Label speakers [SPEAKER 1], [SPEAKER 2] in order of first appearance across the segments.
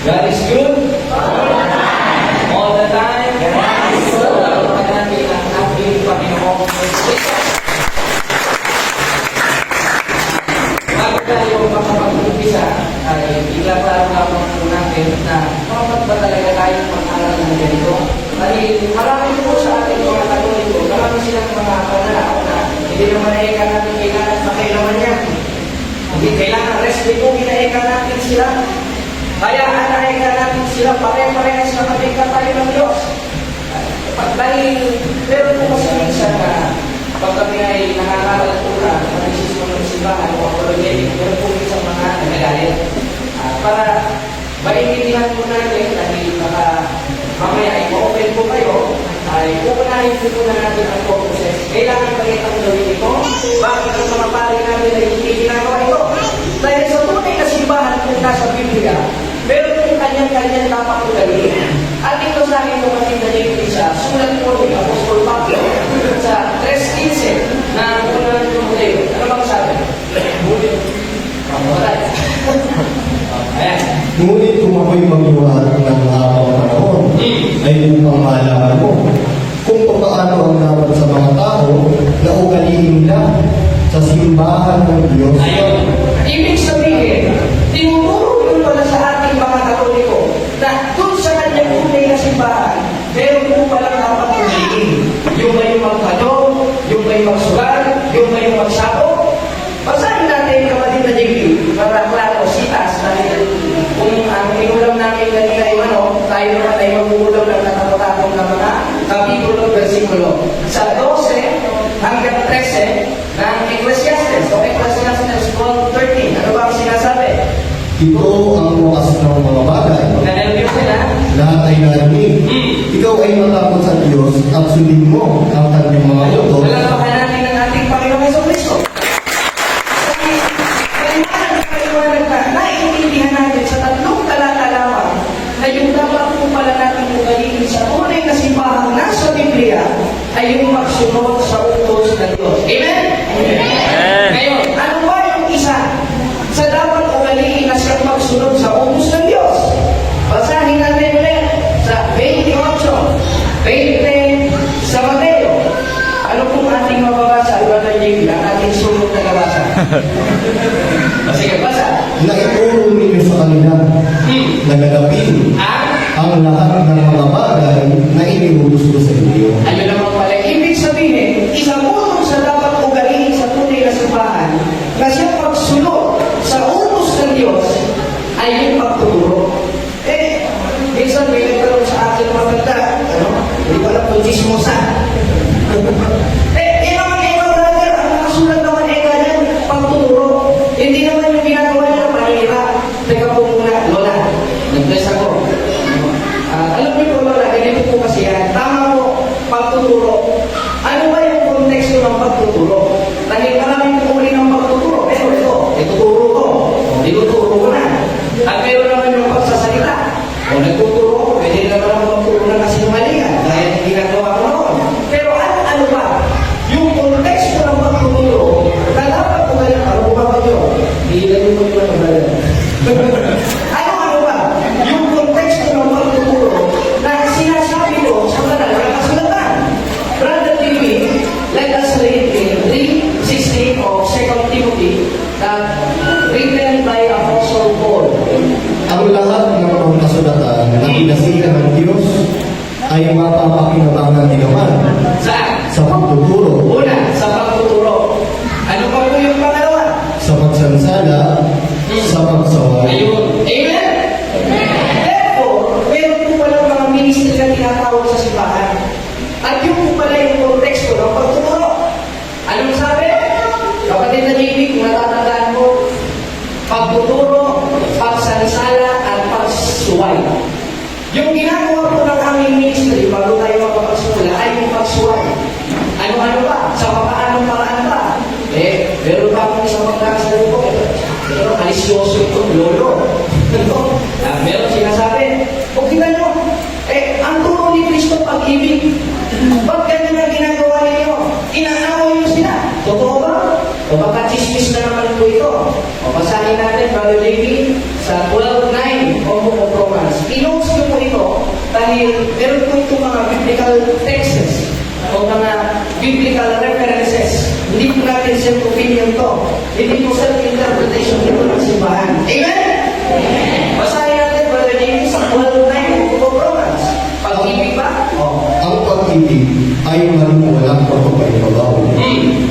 [SPEAKER 1] God is good. All the time. God is good. Pagpapalain natin ang ating Panginoong Kristo. Bago tayo makapag-umpisa, ay ilalarawan po natin na dapat ba talaga tayo mag-aral ng ganito? Dahil marami po sa ating mga Katoliko, marami silang mga pananaw na hindi naman naika natin kailangan pakailaman yan. Hindi kailangan respeto, kinaika natin sila. Kaya naika natin sila, pare-parehas na katingkat tayo ng Diyos. Dahil, pero po kasi minsan na pag kami ay nangangaral po na magsisimo ng simbahan o apologetic, pero po minsan mga nagagalit. Para maintindihan po natin, dahil baka mamaya i-open po kayo, ay pupunahin po na natin ang purposes. Kailangan ba itong gawin ito? Bakit ang mga pari natin ay hindi ginagawa ito? Dahil sa tunay na simbahan po nasa Biblia, meron po kanyang-kanyang dapat ugaliin. At ito sa akin po matindalin isa, sulat po ni Apostol Pablo sa 3:15 na unang Timoteo. Ano bang sabi? Ngunit, ayan.
[SPEAKER 2] Ngunit kung ako'y magluhat ng habang panahon, ay upang malaman mo kung paano ang dapat sa mga tao na ugaliin nila sa simbahan ng Diyos.
[SPEAKER 1] Ayun. Ibig sabihin, tinuturo yun pala sa ating mga Katoliko na dun sa kanyang tunay na simbahan, meron po palang dapat ugaliin. Yung may magtanong, yung may magsugal, yung may magsabog. Basahin natin kapatid na JP para klaro, sitas, dahil kung ang inulam namin kanina ay tayo naman ay mag-uulam ng natapotapong na mga kapitulo, versikulo. Sa 12 hanggang 13 ng Ecclesiastes, o Ecclesiastes 12:13. Ano ba ang sinasabi?
[SPEAKER 2] Ito ang wakas ng mga bagay.
[SPEAKER 1] Nanalagyan sila.
[SPEAKER 2] Lahat ay narinig. Ikaw ay matakot sa Diyos at sundin mo ang kanyang mga utos.
[SPEAKER 1] Nalampakan natin ng ating Panginoong Jesucristo. Kaliwanag na, naiintindihan natin sa tatlong talata lamang na yung dapat po pala natin ugaliin sa tunay na simbahang nasa Biblia ay yung magsunod sa utos ng Diyos. Amen? Amen. Ngayon, ano ba yung isa sa dapat ugaliin na siyang magsunod sa utos ng Diyos? Basahin natin ulit sa 28:20 sa Mateo. Ano pong ating mababasa? Iba na yung ang ating sunod na nabasa. Sige, basa.
[SPEAKER 2] Na ituro ninyo sa kanila na ganapin ang lahat ng mga bagay na iniutos ko sa inyo.
[SPEAKER 1] Ayun naman pala. Ibig sabihin, isang utos sa dapat ugaliin sa tunay na simbahan na siyang pagsunod sa utos ng Diyos ay yung pagtuturo. Minsan may nagkaroon sa akin maganda, hindi ko alam kung chismosa. Naman ikaw brother, ang nakasulat naman ganyan, pagtuturo. Hindi naman yung ginagawa niya, panira. Teka po muna, Lola, nag-bless ako. Alam niyo po Lola, ganito po kasi yan. Tama po, pagtuturo. Ano ba yung konteksto ng pagtuturo? Dahil maraming uri ng pagtuturo. Pero ito, ituturo ko. Ituturo ko na. At meron naman yung pagsasalita. O nagtuturo ko, pwede naman ako magturo na kasinungalingan. Dahil hindi ginagawa ko noon. Pero ano ba? Yung konteksto ng pagtuturo, na dapat ko kayo, ano ba ba yun? Hihilan mo yung mga ano ba? Yung konteksto ng pagtuturo na sinasabi ko sa banal na kasulatan. Brother Timmy, let us read in 3:16 of 2 Timothy that written by Apostle Paul.
[SPEAKER 2] Ang lahat ng mga kasulatan na pinasihan ng Diyos ay mapapakinabangan din naman sa pagtuturo,
[SPEAKER 1] Una, sa pagtuturo. Ano pa po yung pangalawa?
[SPEAKER 2] sa pagsansala, sa pagsaway.
[SPEAKER 1] Ayun. Amen? Therefore, meron po palang mga ministry na tinatawag sa simbahan. At yung po pala yung konteksto ng pagtuturo. Anong sabi? Kapatid na JB, kung natatandaan mo, pagtuturo, pagsansala, at pagsuway. Yung ginagawa po ng aming ministry, bago tayo magpapagsimula, ay yung pagsuway. Ano-ano ba? Sa papaanong paraan ba? Meron pa akong isang magkakasabi po, pero kalisyoso ito, lolo. Meron sinasabi, o kita nyo, ang turo ni Kristo pag-ibig. Ba't ganyan ang ginagawa ninyo? Inaaway nyo sila. Totoo ba? O baka chismis na naman po ito. O basahin natin, Brother JP, sa 12:9, o Roma. dahil meron po itong mga biblical texts o mga biblical references. Hindi po natin self-opinion to. Hindi po self-interpretation dito ng simbahan. Amen? Basahin natin, Brother James, sa 12:9 of Romans. Pag-ibig ba?
[SPEAKER 2] Ang pag-ibig ay walang pagpapalibabaw.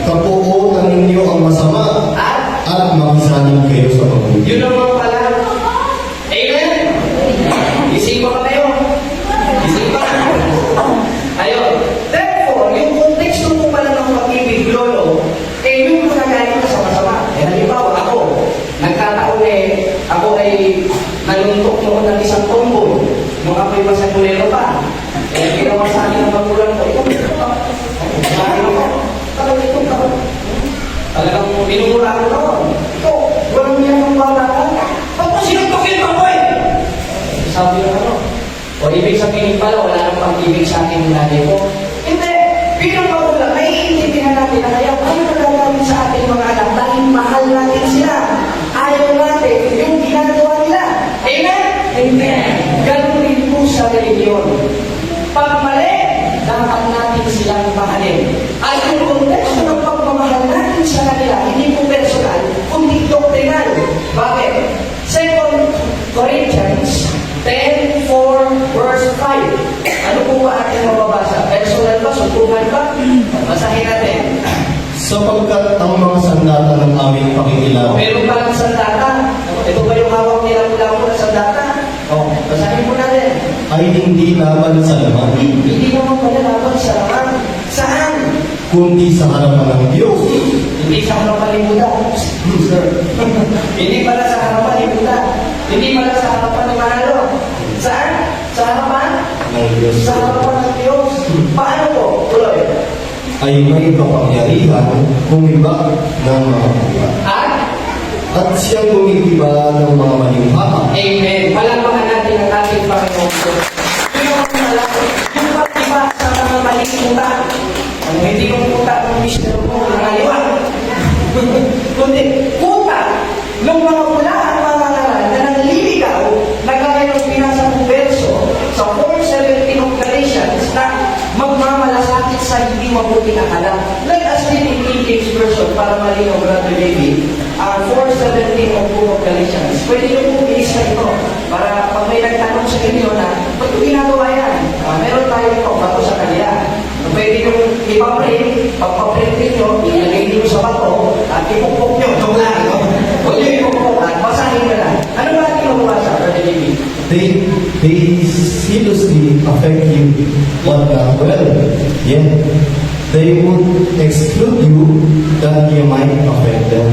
[SPEAKER 2] Kapuo ang inyo ang masama at makisanin kayo sa mabuti.
[SPEAKER 1] Yun naman pala. Amen? Isip pa kayo. Isip pa. Ayun. Therefore, yung konteksto po pala ng pag-ibig, Lolo, yung magagaling ka sa masama. Halimbawa, ako ay nanuntok noon ng isang tombol nung ako'y masagulero pa. Ginawa sa akin ng magulang ko, ikaw, talagang binumura ko noon. Ito, walang niya ng bata ka. Ba't mo sinagpakil pa ko eh? Sabi ko o ibig sabihin pala, wala nang pag-ibig sa akin ng nanay ko. Hindi, bilang magulang, naiintindihan natin na kaya ano nagagawin sa ating mga anak dahil mahal natin sila. Ayaw natin yung ginagawa nila. Amen? Amen. Ganun rin po sa religion. Pag mali, dapat natin silang mahalin. At yung konteksto ng pagmamahal natin sa kanila, hindi po personal, kundi doctrinal. Bakit? 2 Corinthians 10:4 verse 5. Ano po ba ating mababasa? Personal ba? Suntukan ba? Basahin natin.
[SPEAKER 2] Sapagkat ang mga sandata ng aming pakikilaw
[SPEAKER 1] Meron pa ng sandata. Ito ba yung hawak nila mula mo ng sandata? Basahin po natin.
[SPEAKER 2] ay hindi laban sa laman,
[SPEAKER 1] Hindi naman pala laban sa laman. Saan?
[SPEAKER 2] kundi sa harapan ng Diyos.
[SPEAKER 1] Hindi sa harapan ni Buddha. Sir. Hindi pala sa harapan ni Buddha. Hindi pala sa harapan ni Manalo. Saan? Sa harapan?
[SPEAKER 2] Ng Diyos
[SPEAKER 1] Sa harapan ng Diyos. Paano po? Tuloy.
[SPEAKER 2] ay may kapangyarihan kumiba ng mga buwa. At siyang gumigiba ng mga malimhaha.
[SPEAKER 1] Amen. Palangpakan natin ang ating Panginoon Diyos. Yung pag-iba sa mga maling muta. Ang hindi kong muta ng mister mo, nangaliwa. Kundi, muta ng mga pula ang mga ngaral na nanliligaw na gaya ng pinasa ng verso sa 4:17 of Galatians na magmamalasakit sa hindi mabuting akala. Let us read in King James Version para malinaw, Brother David. Ang 4:17 of Book of Galatians. Pwede nyo pong ilista ito para pag may nagtanong sa inyo na ba't ko ginagawa yan? Meron tayo ito bato sa kanila. Pwede nyo ipaprint, pagpaprint nyo, ilagay nyo sa bato at ipupok nyo. Ito lang. Huwag nyo ipupok at basahin nyo lang. Ano ba ating mabasa, Brother David?
[SPEAKER 2] They seriously affect you, but not well. Yet, they would exclude you that you might affect them.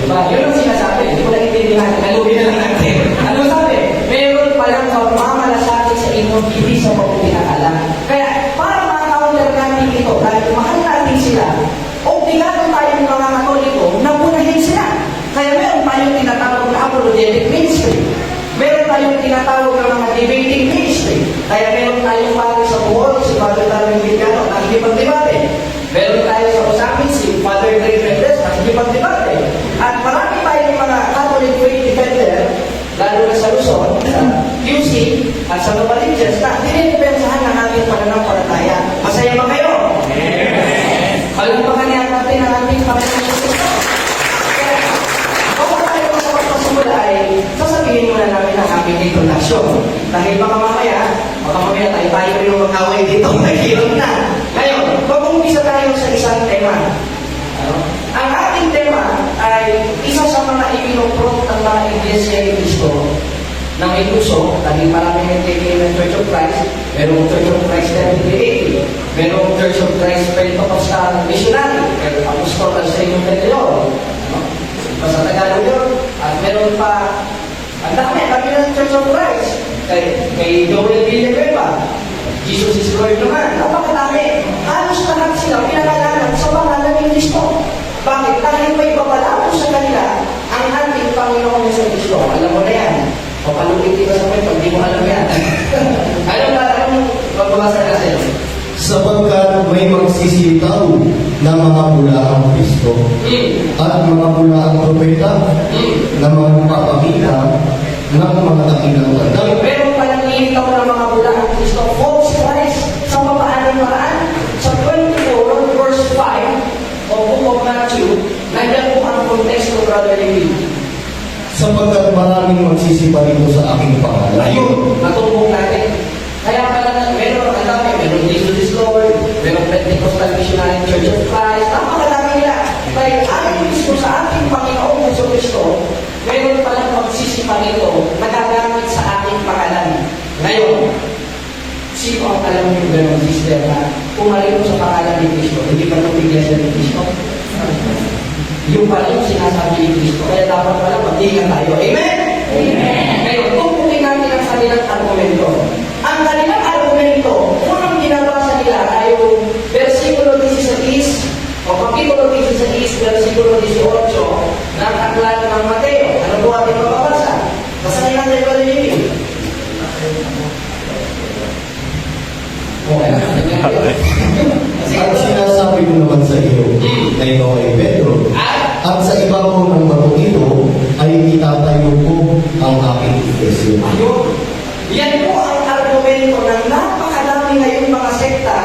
[SPEAKER 1] Diba? Yun ang sinasabi. Hindi ko naiintindihan. Alugin na lang natin. Ano sabi? Meron palang magmamalasakit sa inyo hindi sa mabuting akala. Kaya, para ma-counter natin ito, dahil mahal natin sila, obligado tayong mga Katoliko na punahin sila. Kaya meron tayong tinatawag na apologetic ministry. Meron tayong tinatawag na mga debating ministry. Kaya meron tayong pari sa buhol, si Father Darwin Villano, na hindi pag-debate. Meron tayo sa usapin, si Father Greg Mendes, na hindi pag-debate. At marami tayong mga Catholic faith defender, lalo na sa Luzon, sa QC, at sa Novaliches, na dinidepensahan ng ating pananampalataya. Masaya ba kayo? Yes! Palumbakan niya natin ang ating pananampalataya. Kaya, kung tayo sa pagpasimula ay, sasabihin muna namin ang aming introduction. Dahil baka mamaya tayo yung mag-away dito, mahirap na. Ngayon, mag-umpisa tayo sa isang tema. Ang ating tema ay isa sa mga ipinoprot ng mga Iglesia ni Cristo na may puso, dahil marami nagtitigil ng Church of Christ, merong Church of Christ 1080, merong Church of Christ Pentecostal Missionary, merong Apostol sa inyong Pentayon, sa Tagalog yun, at meron pa, ang dami ng Church of Christ, kay Joel Villanueva, Jesus is Lord naman, napakadami. Halos lahat sila pinagalanan sa pangalan ni Cristo. Bakit? Dahil may papalabo sa kanila ang ating Panginoon sa Cristo. Alam mo na yan. Papalukin kita sa pag di mo alam yan. Anong magbabasa na sa'yo?
[SPEAKER 2] Sapagkat may magsisitaw na mga bulaang Kristo at mga bulaang propeta na magpapakita ng mga dakilang tanda.
[SPEAKER 1] Pero palang iitaw ng mga bulaang Kristo.
[SPEAKER 2] maraming magsisiparito sa aking pangalan.
[SPEAKER 1] Ayun, natumbok natin. Kaya pala na, meron ang dami, meron Jesus is Lord, meron Pentecostal Missionary Church of Christ, napakadami nila. Kaya ayon mismo sa ating Panginoong Hesus Kristo, meron palang magsisiparito, nagagamit sa ating pangalan. Ngayon, sino ang alam niyo gano'ng sister na pumalito sa pangalan ni Kristo, hindi pa itong iglesia ni Kristo? Yung pala yung sinasabi ni Kristo, kaya dapat pala mag-ingat tayo. Amen? Amen! Ngayon, tupukin natin ang kanilang argumento. Ang kanilang argumento, unang ginabasa nila ay yung versikulo 16, o kapitulo 16, versikulo 18, ng aklat ng Mateo. Ano po ating mababasa? Basahin natin ba rin yun?
[SPEAKER 2] At sinasabi ko naman sa iyo, na ikaw ay Pedro, at sa ibabaw ng bato ito ay itatayo ko ang aking iglesia.
[SPEAKER 1] Ayun. Yan po ang argumento ng napakadami ngayong mga sekta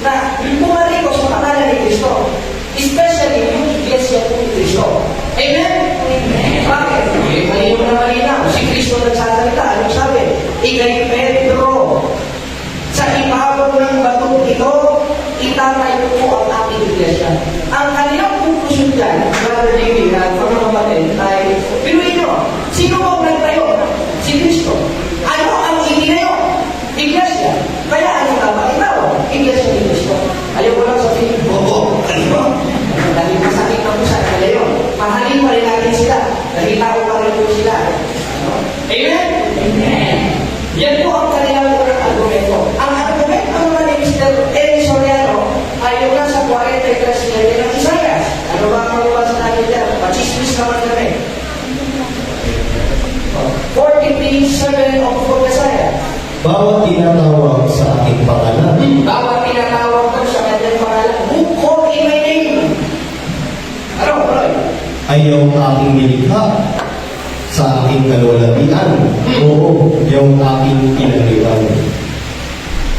[SPEAKER 1] na pumarito sa pangalan ni Kristo. Especially yung iglesia po ni Kristo. Amen? Amen. Bakit? Malinaw na malinaw. Si Kristo nagsasalita. Anong sabi? Ikay Pedro, sa ibabaw ng batong ito, itatayo ko ang aking iglesia. Ang kanilang conclusion dyan, Brother David, at mga kapatid, ay, pinuhin nyo, sino ba ang nagtayo? Si Kristo. Ano ang itinayo? Iglesia. Kaya ano dapat itawag? Iglesia ni Kristo. Ayaw ko lang sabihin, oo, ano? Dahil masakit na po sa kanila yun. Mahalin pa rin natin sila. Dahil tao pa rin po sila. Ano? Amen? Amen. Yan po ang kanilang unang argumento. Ang argumento naman ni Mr. Eli Soriano ay yung nasa 43 ng Isaiah. Ano ba ang mababasa natin dyan? Pachismis naman kami. 43:7 of the book of Isaiah.
[SPEAKER 2] Bawat tinatawag sa aking pangalan,
[SPEAKER 1] Bawat tinatawag ko sa kanyang pangalan, who call in my name? Ano, Roy?
[SPEAKER 2] ay yung aking nilikha sa aking kalwalatian. Oo, yung aking pinagriwan.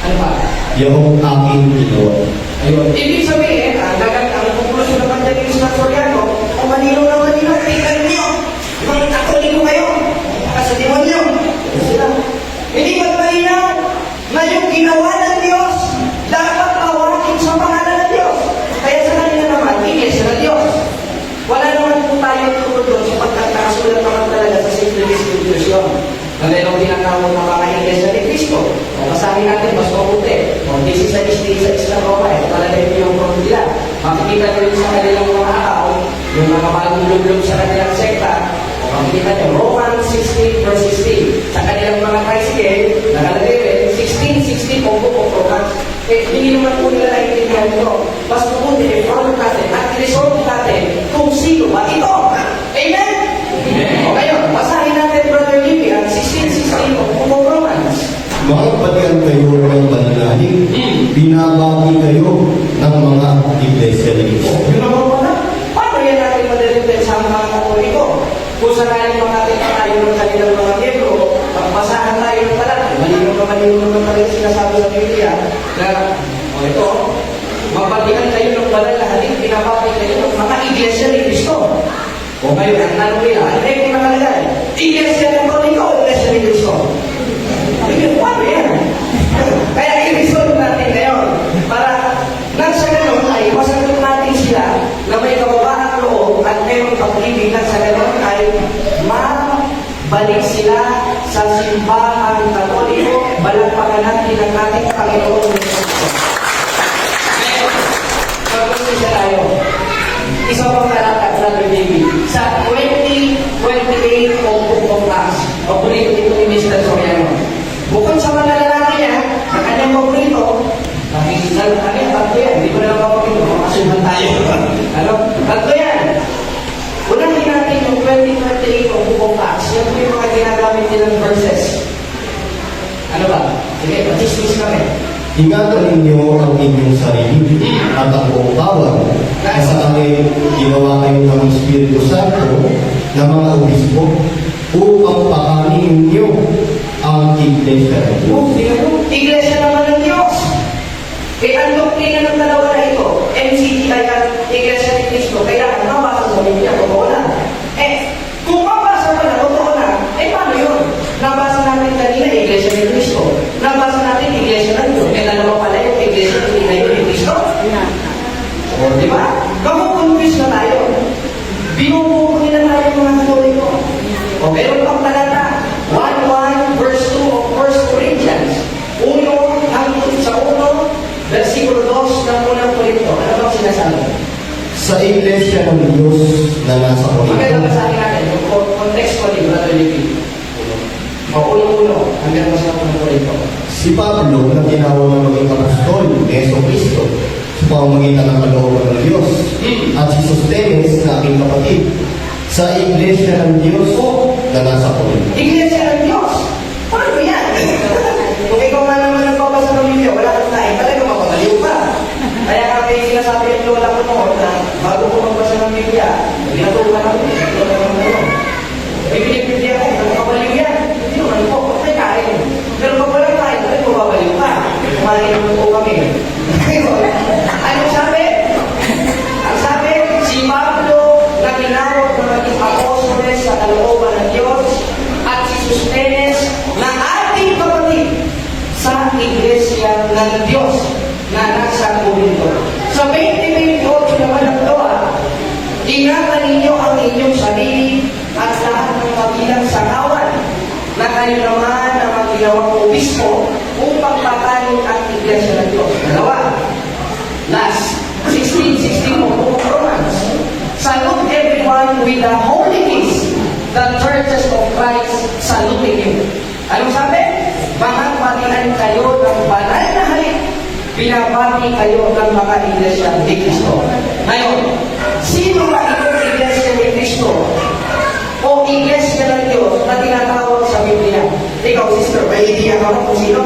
[SPEAKER 1] Ano ba?
[SPEAKER 2] Yung aking ginawa.
[SPEAKER 1] Ayun. Ibig sabihin, ang conclusion naman dyan ni Mr. Soriano, kung malinaw na malinaw, tingnan niyo. Mga katoliko kayo. Kasi demonyo. Sila. Hindi ba malinaw na yung ginawa ng Diyos dapat tawakin sa pangalan ng Diyos? Kaya sa kanila naman, iglesia ng Diyos. Wala naman po tayo tungkol doon sapagkat nakasulat naman talaga sa Simple Constitution na merong tinatawag ng mga iglesia ni Kristo. O basahin natin, mas mabuti. O 16:16 ng Roma, ito talaga yung pinong nila. Makikita nyo rin sa kanilang mga araw, yung mga bagong lublog sa kanilang sekta, o makikita nyo, Romans 16:16. Sa kanilang mga tricycle, nakalagay rin, 16:16 o book of Romans. Hindi naman po nila naiintindihan ito. Mas mabuti, i-follow natin at i-resolve natin kung sino ba ito. Amen? O ngayon, basahin natin, Brother Libby, ang 16:16 o book of Romans.
[SPEAKER 2] Makapatian kayo ng pananalig, binabati kayo ng mga iglesia ni Cristo.
[SPEAKER 1] Yun naman po na. Paano yan natin madalipin sa mga katoliko? Kung sakaling makakita tayo ng kanilang mga miyembro, magbasahan tayo ng talat. Malinaw naman talaga sinasabi sa Biblia na, o ito, mabatihan kayo ng banal na halin, binabati kayo ng mga iglesia ni Cristo. O ngayon, ang tanong nila, hindi ko nakalagay. Iglesia ng katoliko o iglesia ni Cristo? Ayun, paano yan? Kaya i-resolve natin ngayon para nang sa ganun ay masagot natin sila na may kababahang loob at mayroong pag-ibig nang sa ganun ay mabalik sila sa simbahan katoliko, balakpakan natin ang ating Panginoon. Ngayon, pag-umpisa tayo. Isa pang talata, Brother David. Sa 20:28 o Book of Acts, paborito dito ni Mr. Soriano. Bukod sa mga lalaki niya, sa kanyang paborito, nakikita ng kanya, tatlo yan. Hindi ko na lang paborito, makasuhan tayo. Ano? Tatlo yan. Unahin natin yung 20:28 o Book of Acts. Yan po yung mga ginagamit nilang verses. Ano ba? Sige, mag-dismiss kami.
[SPEAKER 2] Ingatan ninyo ang inyong sarili at ang buong tawag na sa kami ginawa kayo ng Espiritu Santo na mga obispo upang pakanin ninyo ang iglesia ng Diyos.
[SPEAKER 1] Iglesia naman ng Diyos. Ang doktrina ng dalawa na ito, MCGI at Iglesia ni Cristo, kaya mabasa sa Biblia, totoo na. Kung mabasa pa na, totoo na, Iglesia ni Cristo. Nabasa natin Iglesia ng Diyos. Kaya naman pala yung Iglesia ng Tinayo ni Cristo. O, di ba? Kamu-confuse na tayo. Binubuo nila tayo mga Katoliko. O, meron pang talata. 1:1 verse 2 of 1 Corinthians. 1 hanggang sa 1, versikulo 2 ng unang Korinto. Ano bang sinasabi?
[SPEAKER 2] Sa iglesia ng Diyos na nasa
[SPEAKER 1] Maganda
[SPEAKER 2] Korinto.
[SPEAKER 1] basahin natin yung contextually, Brother Levi. O, ulo-ulo, hanggang sa unang Korinto.
[SPEAKER 2] Si Pablo na tinawag na maging apostol ni Yeso Cristo sa pamamagitan ng kalooban ng Diyos at si Sostenes na aking kapatid sa iglesia ng Diyos na nasa Korinto.
[SPEAKER 1] Iglesia ng Diyos. Paano yan? Kung ikaw nga naman nagbabasa ng Biblia, wala kang tayo, talaga mapapaliw pa. Kaya kami sinasabi yung lola ko noon na bago ko magbasa ng Biblia, ginatuwa ako, lola ko noon. Biblia ko, nakapaliw yan. Hindi naman po, patay kain. Pero pag walang kain, talaga mapapaliw pa. Kumain naman po kami. Ano sabi? Ang sabi, si Pablo na tinawag na maging apostoles sa kalooban ng Diyos at si Sostenes na ating kapatid sa iglesia ng Diyos na nasa Korinto. Sa 20:28 naman ng doa, ingatan ninyo ang inyong sarili at lahat ng kabilang sa kawan na kayo naman na magginawang obispo upang patanin ang iglesia ng Diyos. Dalawa. Last, 16:16 of Book of Romans. Salute everyone with a holy kiss. The churches of Christ saluting you. Anong sabi? Mahal-batian kayo ng banal na halik. Binabati kayo ng mga iglesia ni Cristo. Ngayon, sino ba itong iglesia ni Cristo? O iglesia ng Diyos na tinatawag sa Biblia? Ikaw, sister, may idea ka ba kung sino?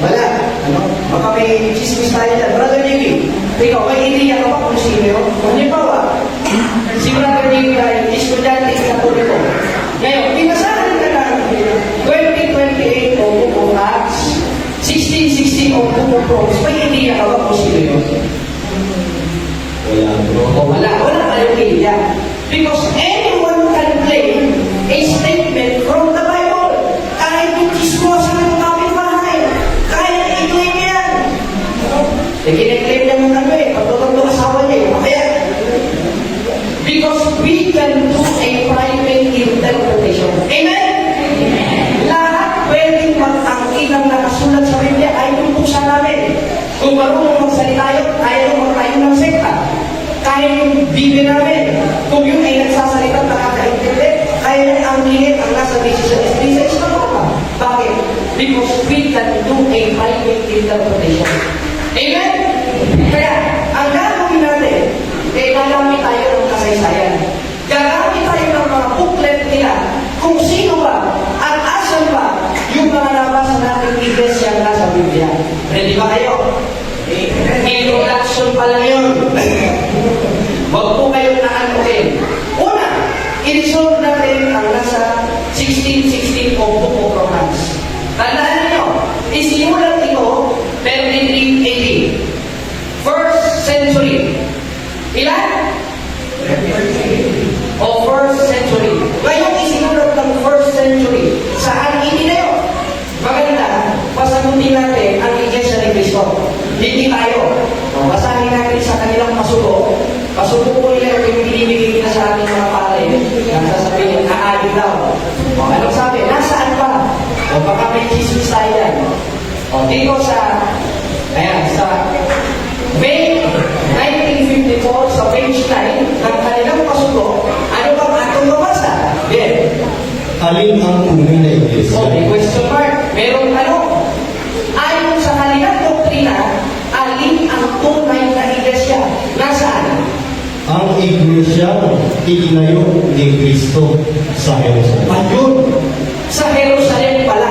[SPEAKER 1] Wala. Ano? Baka may chismis tayo dyan. Brother Nicky, ikaw, may idea ka ba kung sino yun? Halimbawa, si Brother Nicky ay estudyante sa Katoliko. Ngayon, pinasahan na lang 20:28 o Book of Acts, 16:16 o Book of Romans. May idea ka ba kung sino yun?
[SPEAKER 2] Wala.
[SPEAKER 1] Wala tayong idea. Because anyone can claim a statement from the Bible. Kahit yung chismosa ng kapitbahay, kahit i-claim yan. Kine-claim niya mong ano eh, pagtutong asawa niya eh. Kaya, because we can do a private interpretation. Amen? Lahat pwedeng magtangki ng nakasulat sa Biblia ay tutusan namin. Kung marunong magsalita yun, ayaw magtayo ng sekta. Kaya yung Biblia namin, kung yun ay nagsasalita nakakaintindi, kaya yung ang lingit ang nasa 16 na baka. Bakit? Because we can do a private interpretation. Amen? Kaya, ang gagawin natin, gagamit tayo ng kasaysayan. Gagamit tayo ng mga booklet nila kung sino ba at asan ba yung mga nabasa natin iglesia na sa Biblia. Ready ba kayo? Introduction pa lang yun. Huwag po kayong naanukin. Una, i-resolve natin ang nasa 16:16 o Book of Romans. Tandaan niyo, isinulat ito 33 AD. First century. Ilan? O first century. Ngayon isinulat ng first century. Saan itinayo? Maganda, pasagutin natin ang iglesia ni Cristo. Hindi tayo. Basahin natin sa kanilang pasuko. Pasuko po nila yung binibigay na sa ating mga pare. Nasasabihin, aali daw. O anong sabi? Nasaan ba? O baka may chismis tayo yan. O dito sa, ayan, sa May 1954, sa page 9, ng kanilang pasuko, ano bang atong mabasa? Bien.
[SPEAKER 2] Alin ang tunay na iglesia?
[SPEAKER 1] O, may question mark. Merong tanong. Ayon sa kanilang doktrina, alin ang tunay na iglesia? Nasaan?
[SPEAKER 2] Ang iglesia itinayo ni Cristo sa Jerusalem.
[SPEAKER 1] Ayun! Sa Jerusalem pala.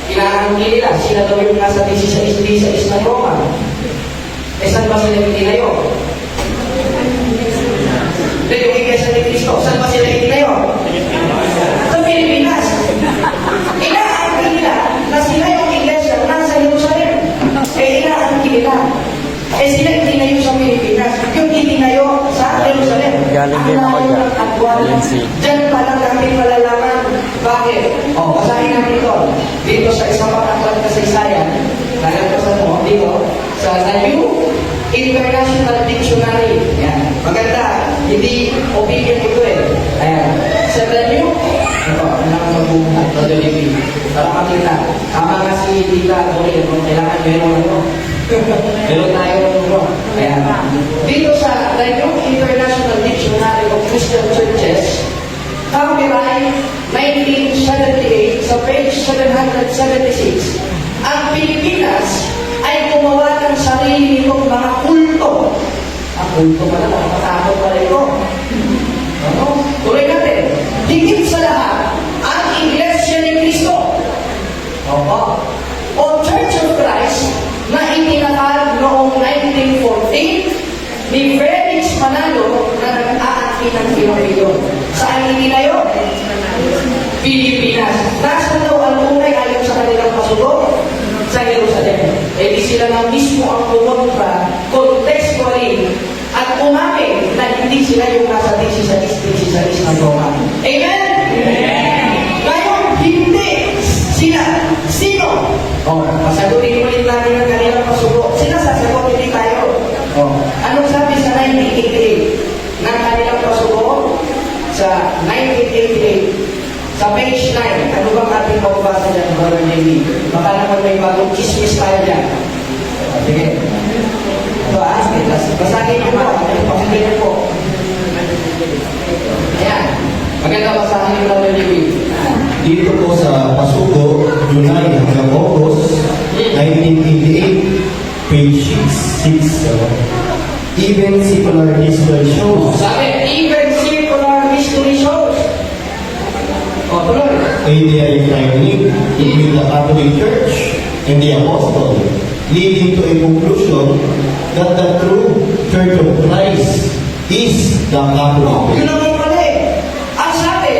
[SPEAKER 1] Inaangkin nila, sila daw yung nasa 16 ng Roma. Saan ba sila itinayo? Hindi, yung iglesia ni Cristo. Saan ba sila itinayo? Sa Pilipinas. Inaangkin nila na sila yung iglesia nasa Jerusalem. Inaangkin nila. Sila itinayo sa Pilipinas. Yung itinayo sa Jerusalem.
[SPEAKER 3] Galing din ako dyan.
[SPEAKER 1] Diyan pa lang natin malalaman. Bakit? basahin natin ito. Dito sa isang pang-aklat kasaysayan, nalagpasan mo, dito, sa New International Dictionary. Yan. Maganda. Hindi opinion ito eh. Ayan. Sa New, ito, ang nakapagbuhat, para makita. Tama nga si Tita Dori, kailangan meron ano. Meron tayo ano. Ayan. Dito sa New International Dictionary of Christian Churches, copyright 1978 sa page 776, ang Pilipinas ay gumawa ng sarili nitong mga kulto. Ang kulto pala, nakakatakot pala ito. Ano? Tuloy natin. Higit sa lahat, ang Iglesia ni Cristo. Opo. O Church of Christ na itinatag noong 1914 ni Felix Manalo na nag-aaki ng Pilipino. Saan itinayo? Pilipinas. Nasaan daw ang tunay ayon sa kanilang pasugo? Sa Jerusalem. Eh di sila na mismo ang pumunta contextually at umamin na hindi sila yung nasa 16 ng Roma. Amen? Amen! Ngayon, hindi sila. Sino? Pasagutin ulit natin ang kanilang pasugo. Sila sasagot, hindi tayo. Anong sabi sa 1988 ng kanilang pasugo? Sa 1988, sa page 9, ano bang ating magbasa dyan, Brother David? Baka naman may bagong chismis tayo dyan. Sige. Ito, basahin niyo po. Pakinggan niyo po. Ayan. Maganda basahin niyo, Brother David.
[SPEAKER 2] Dito po sa Pasugo, July hanggang August 1988, page 6. Even secular history shows.
[SPEAKER 1] Sabi, even secular history shows. Tuloy.
[SPEAKER 2] They are defining between the Catholic Church and the Apostle, leading to a conclusion that the true Church of Christ is the Catholic
[SPEAKER 1] Yun
[SPEAKER 2] Church.
[SPEAKER 1] naman pala eh. Ang sabi,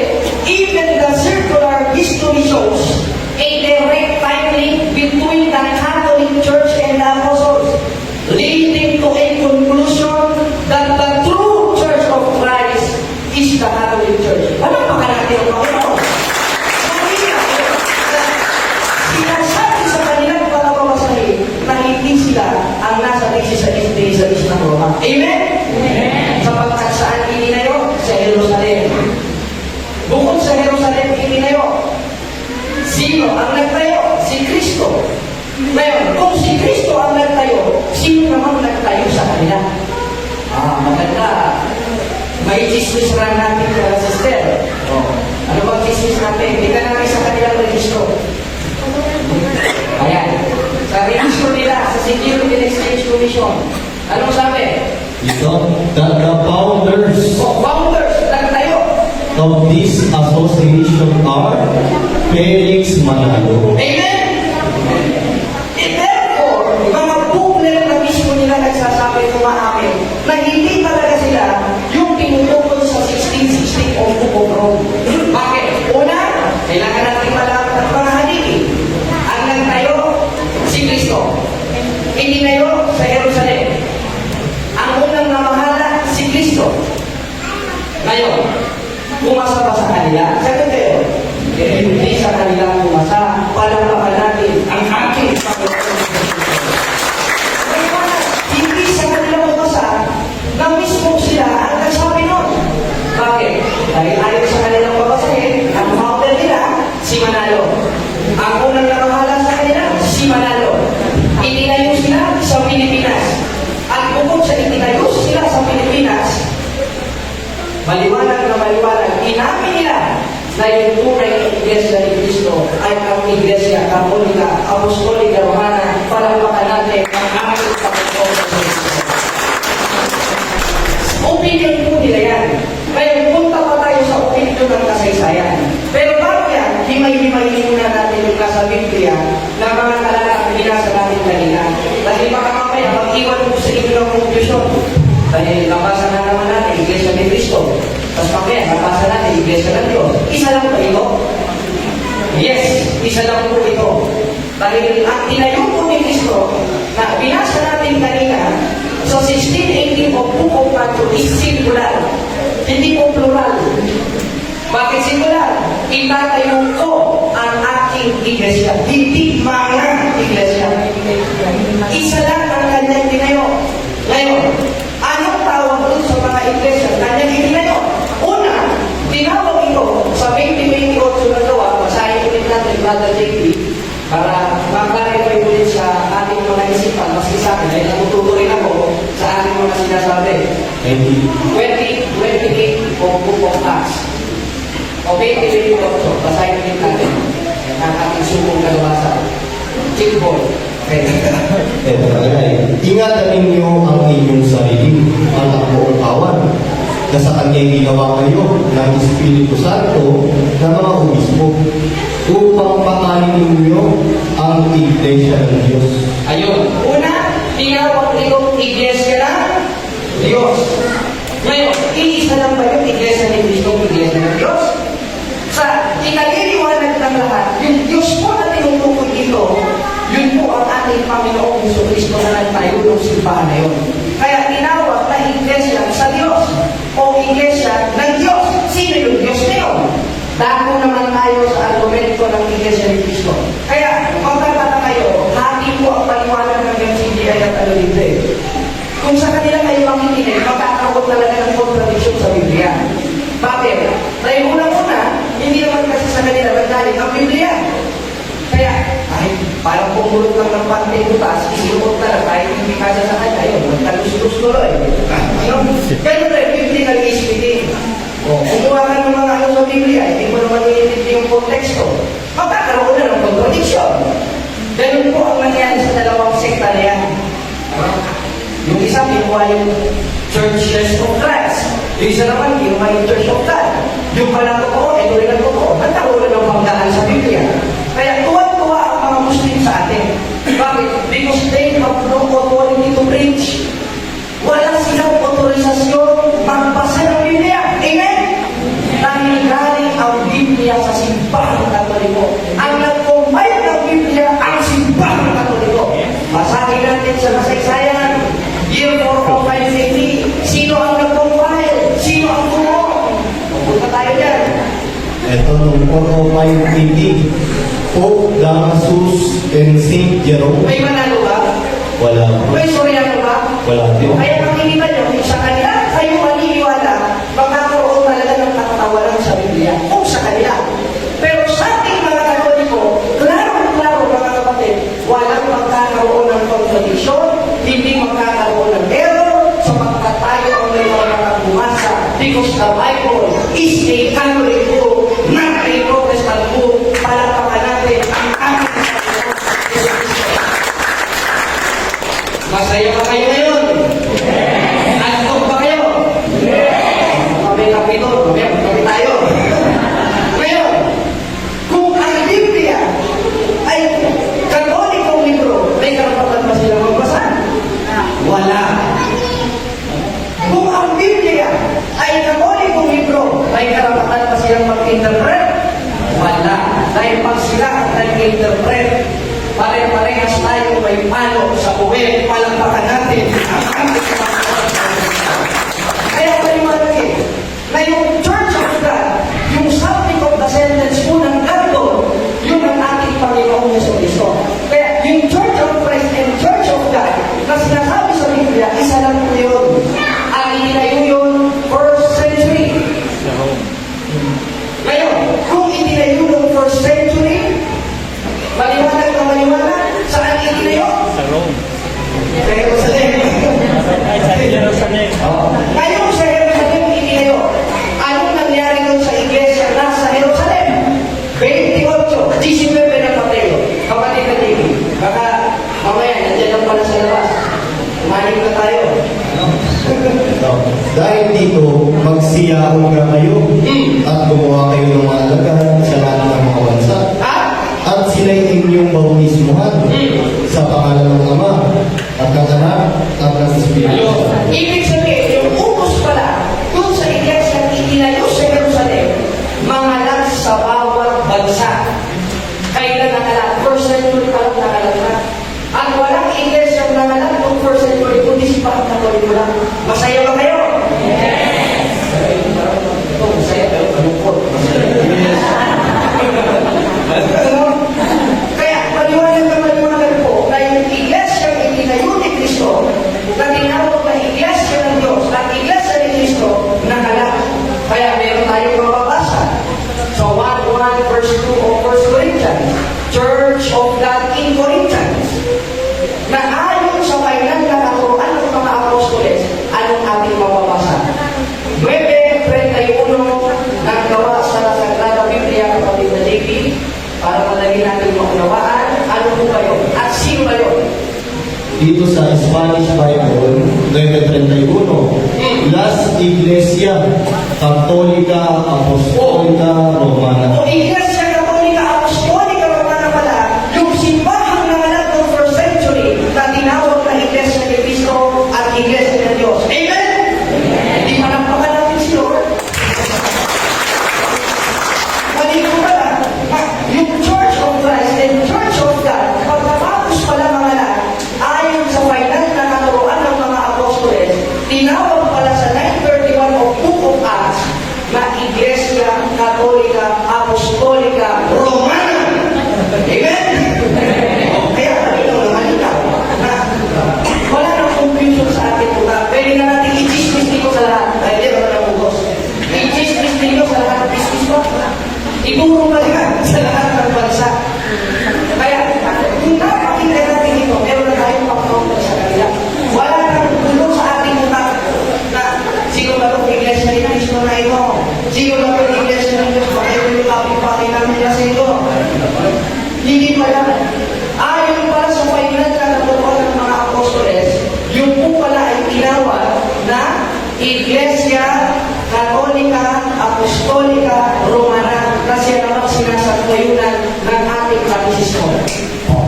[SPEAKER 1] even the circular history shows a direct time link between the Catholic Church and the Apostles, leading to a conclusion that the true Church of Christ is the Catholic Church. Ano pa ka natin ang mga ito? Sinasabi sa kanilang palabawasahin na hindi sila ang nasa 16 ng Roma. Amen? Amen. Sapagkat saan itinayo? Sa Jerusalem. Bukod sa Jerusalem itinayo, sino ang nagtayo? Si Kristo. Ngayon, kung si Kristo ang nagtayo, sino namang nagtayo sa kanila? Maganda. May chismis rin natin kaya sister. Ano bang chismis natin? Tingnan natin sa kanilang registro. Ayan. Sa registro nila, sa Security and Exchange Commission. Anong sabi?
[SPEAKER 2] Ito, the founders
[SPEAKER 1] Founders, nagtayo.
[SPEAKER 2] of this association are Felix Manalo,
[SPEAKER 1] Amen? And therefore, mga booklet na mismo nila nagsasabi kumaamin na hindi talaga sila yung tinutukol sa 1616 o Book of Rome. Bakit? Una, kailangan natin malaman at mga halili. Ang nagtayo, si Kristo. Itinayo sa Jerusalem. Ang unang namahala, si Kristo. Ngayon, pumasa pa sa kanila? Sabi kayo, hindi sa kanila pumasa. Palampakan natin ang aking Panginoon. Hindi sa kanila pumasa na mismo sila ang nagsabi nun. Bakit? Dahil ayon sa kanilang babasahin, ang founder nila, si Manalo. Ang unang namahala sa kanila, si Manalo. Itinayo sila sa Pilipinas. At bukod sa itinayo sila sa Pilipinas, maliwanag na maliwanag, inamin nila na yung tunay ng Iglesia ni Cristo ay ang Iglesia Katolika, Apostolika, Romana, palampakan natin ang aming Panginoon. Opinion po nila yan. Ngayon, punta pa tayo sa opinion ng kasaysayan. Pero bago yan, himay-himayin muna natin yung nasa Biblia na mga talagang binasa natin kanina. Dahil baka mamaya, mag-iwan po sa inyo ng conclusion. Dahil nabasa na naman natin, Iglesia ni Cristo. Tapos mamaya, nabasa natin, Iglesia ng Diyos. Isa lang ba ito? Yes, isa lang po ito. Dahil ang tinayo po ni Cristo na binasa natin kanina sa 1618 of Book of Matthew is singular. Hindi po plural. Bakit singular? Itatayo ko ang aking iglesia. Hindi mga iglesia. Isa lang ang kanyang tinayo. Ngayon, anong tawag doon sa mga iglesia? Kanyang itinayo. Una, tinawag ito sa 2028 na gawa. Masahin ulit natin, Brother JP, para makarepay ulit sa ating mga isipan. Maski sa akin, dahil natututo rin ako sa ating mga sinasabi. 28 of Book of Acts. O 2028, basahin ulit natin. Ang ating sumong kalabasa. Chickball. Okay.
[SPEAKER 2] Ito tagay. Ingatan ninyo ang inyong sarili at ang buong kawan na sa kanya'y ginawa kayo ng Espiritu Santo na mga obispo upang pakanin ninyo ang iglesia ng Diyos.
[SPEAKER 1] Ayun. Una, tinawag itong iglesia ng Diyos. Ngayon, iisa lang ba yung iglesia ng Cristo, iglesia ng Diyos? Sa ikaliliwanag ng lahat, yung Diyos po na tinutukoy dito, yun po ang ating Panginoong Jesucristo na nagtayo ng simbahan na yun. Kaya tinawag na iglesia sa Diyos o iglesia ng Diyos. Sino yung Diyos na yun? Dako naman tayo sa argumento ng iglesia ni Cristo. Kaya, magtataka kayo, hati po ang paliwanag ng MCGI at ano dito eh. Kung sa kanila kayo makikinig, magkakaroon talaga ng contradiction sa Biblia. Bakit? Dahil unang-una, hindi naman kasi sa kanila nagdaling ang Biblia. Kaya, kahit parang pumulot lang ng pantay butas, isinuot na lang kahit hindi kaya sa kanya, ayun, magkalus-lus tuloy. Ganun rin, biblical speaking. Kumuha ka ng mga ano sa Biblia, hindi mo naman iintindi yung konteksto, magkakaroon na ng contradiction. Ganun po ang nangyari sa dalawang sekta na yan. Yung isa, kinuha yung Churches of Christ. Yung isa naman, kinuha yung Church of God. Yung pala totoo, ito rin ang totoo. Nagkaroon na ng pangdaan sa Biblia. Kaya tuwan-tuwa ang mga Muslim sa atin. Bakit? Because they have no authority to preach. Wala silang otorisasyon magbasa ng Biblia. Amen? Dahil galing ang Biblia sa simbahang Katoliko. Ang nag-compile ng Biblia ang simbahang Katoliko. Basahin natin sa kasaysayan, year 405 AD. Sino ang nag-compile? Sino ang tumo? Pupunta tayo dyan.
[SPEAKER 2] Ito noong 405 AD, Pope Damasus and Saint Jerome.
[SPEAKER 1] May manalo ba?
[SPEAKER 2] Wala.
[SPEAKER 1] May Soriano ba?
[SPEAKER 2] Wala din.
[SPEAKER 1] Kaya makikita nyo, sa kanila, kayo maniniwala, magkakaroon talaga ng katatawanan sa Biblia. Kung sa kanila. Pero sa ating mga Katoliko, klaro-klaro mga kapatid, walang magkakaroon ng contradiction, hindi magkakaroon ng error, sapagkat tayo ang may mga bumasa. Because the Bible is a Catholic book, not a Protestant book. Palakpakan natin ang aming Masaya ba kayo ngayon? Antok ba kayo? Kami kapitol, kami tayo. Ngayon, kung ang Biblia ay Katolikong libro, may karapatan ba sila magbasa? Wala. Kung ang Biblia ay Katolikong libro, may karapatan ba silang mag-interpret? Wala. Dahil pag sila nag-interpret, pare-parehas tayo may palo sa buwet, palampakan natin ang aming kaya paliwanag na yung Church of God, yung subject of the sentence po ng God doon, yun ang ating Panginoong Jesucristo. Kaya yung Church of Christ and Church of God na sinasabi sa Biblia, isa lang po yun. Ang itinayo yun, first century. Ngayon, kung itinayo yung first century, maliwanag na maliwanag, saan itinayo?
[SPEAKER 3] Sa Rome.
[SPEAKER 1] Sa Jerusalem.
[SPEAKER 3] Sa Jerusalem.
[SPEAKER 1] Ngayong sa Jerusalem itinayo, anong nangyari doon sa iglesia na sa Jerusalem? 28, 19 ng Mateo. Kapatid na TV. Baka mamaya, nandiyan lang pala sa labas. Umanin na tayo.
[SPEAKER 2] Dahil dito, magsiyaon ka kayo at gumawa kayo ng mga alagad sa lahat ng mga bansa. At sila'y inyong bautismuhan sa pangalan ng Ama at ng Anak at ng Espiritu Santo.
[SPEAKER 1] Ibig sabihin, yung utos pala, doon sa iglesia itinayo sa Jerusalem, mangalan sa bawat bansa. Kailan nangalan? First century pa lang nangalan na. At walang iglesia nangalan kung first century, kundi si Pang Katoliko lang. Masaya ba kayo? Yes! Ito, masaya pero malungkot. Masaya Church of God in Corinthians. Na ayon sa kailan na naturuan ng mga apostoles, anong ating mababasa? 9:31 ng gawa sa Sagrada Biblia, kapatid na JP, para madali natin maunawaan, ano po ba yun? At sino ba yun?
[SPEAKER 2] Dito sa Spanish Bible, 9:31, Las Iglesia Católica Apostolica Romana.
[SPEAKER 1] O Iglesia Católica Apostolica Romana pala, yung simbahang nanganak ng first century na tinawag na Iglesia ni Cristo at Iglesia ng Diyos. Amen? Hindi panampakan natin si Lord. Mali ko pala, yung Church of Christ and Church of God, pagkatapos pala manganak, ayon sa final na naturuan ng mga apostoles, tinawag pala sa 9:31 of Book of Acts na Iglesia Católica Apostolica Romana. Amen? Kaya malinaw na malinaw. Wala nang confusion sa atin po na pwede na natin i-chismis dito sa lahat. Ay, di ba na bugos? I-chismis dito sa lahat ng business mo. Ituro ba yan sa lahat ng bansa? Kaya, kung napakita natin ito, meron na tayong pag-counter sa kanila. Wala nang gulo sa ating utak na sino ba itong Iglesia ni Cristo na ito? Sino ba itong Iglesia ni Diyos? Bakit yung kapit-pakit namin nila sa ito? Hindi pala. Ayon pala sa final na naturuan ng mga apostoles, yung po pala ay tinawag na Iglesia Católica Apostolica Romana, kasi naman sinasaglayunan ng ating katisismo.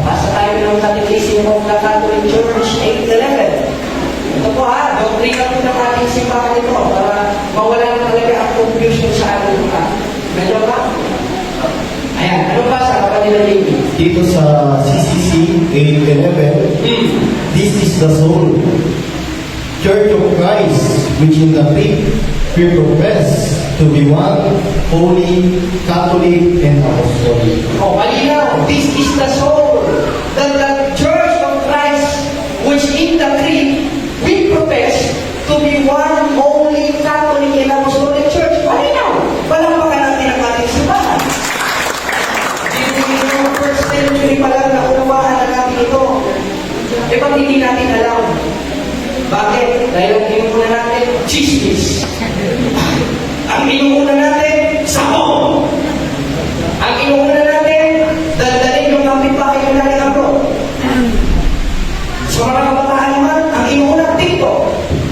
[SPEAKER 1] Basta tayo ng Catechism of the Catholic Church 8:11. Ito po doktrina po ng ating simbahan ito para mawala na talaga ang confusion sa ating mga. Medyo ba? Ayan, ano ba sa kapatid na David?
[SPEAKER 2] Dito sa CCC 8:11, this is the soul, Church of Christ, which in the faith we profess to be one, holy, Catholic, and Apostolic.
[SPEAKER 1] Malinaw, this is the soul, the Church of Christ, which in the creed we profess to be one, holy, Catholic, and Apostolic Church. Malinaw, palampakan natin ang ating simbahan. Yung first century pa lang na unawaan na natin ito. E ba't hindi natin alam? Bakit? Dahil ang inuuna natin, chismis. Ang inuuna natin, sabon. Ang inuuna natin, daldalin yung kapit-pakit yung natin ang bro. Sa mga kabataan naman, ang inuuna, TikTok.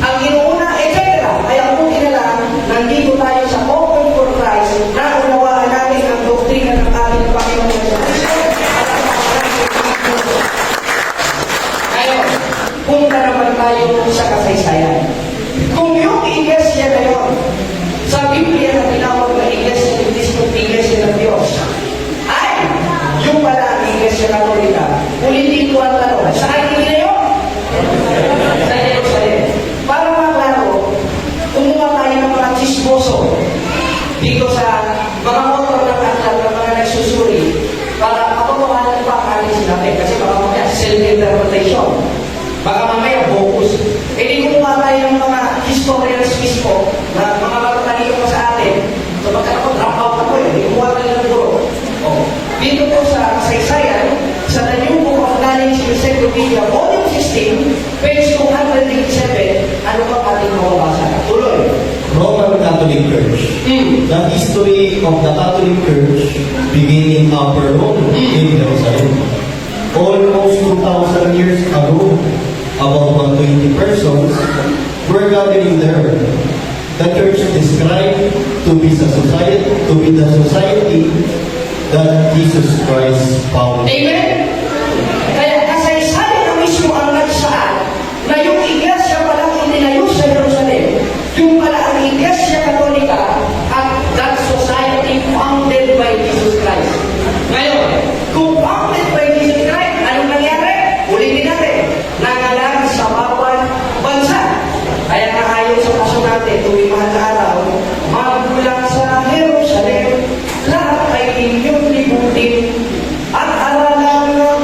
[SPEAKER 1] Ang inuuna, etc. Kaya kung kinalang, nandito tayo sa Open for Christ na unawaan natin ang doktrina ng ating Panginoon sa Kristo. Ngayon, punta naman tayo sa kasaysayan. Kung yung iglesia na yun, sa Biblia na tinawag na iglesia ni Cristo, iglesia ng Diyos, ay, yung pala ang iglesia Katolika, ulitin ko ang tanong, saan hindi na yun? Sa Jerusalem. Para maklaro, kumuha tayo ng mga chismoso dito sa mga motor ng aklat ng mga nagsusuri para mapapamahalan pa ang alis natin kasi baka mamaya self-interpretation. Baka mamaya focus. E di kumuha tayo ng mga historians mismo na mga matatalino pa sa atin. So ako, drop out ako eh. Di kumuha tayo ng guro. Dito po sa kasaysayan, sa The New Book of Knowledge Encyclopedia, Volume 16, page 287, ano ba ating mababasa? Tuloy.
[SPEAKER 2] Roman Catholic Church. The history of the Catholic Church began in Upper Rome in Jerusalem. Almost 2,000 years ago, about 120 persons were gathering there. The church described to be the society that Jesus Christ founded.
[SPEAKER 1] Amen? Kaya kasaysayan na mismo ang nagsaad na yung iglesia palang itinayo sa Jerusalem, yung pala ang iglesia Katolika at that society founded by Jesus Christ. Ngayon, kung founded by Jesus Christ, anong nangyari? Ulitin natin, nangalan sa bawat bansa. Kaya naayon sa paso natin, tuwing mahal na araw, magmula sa Jerusalem, lahat ay inyong libutin at aralan ng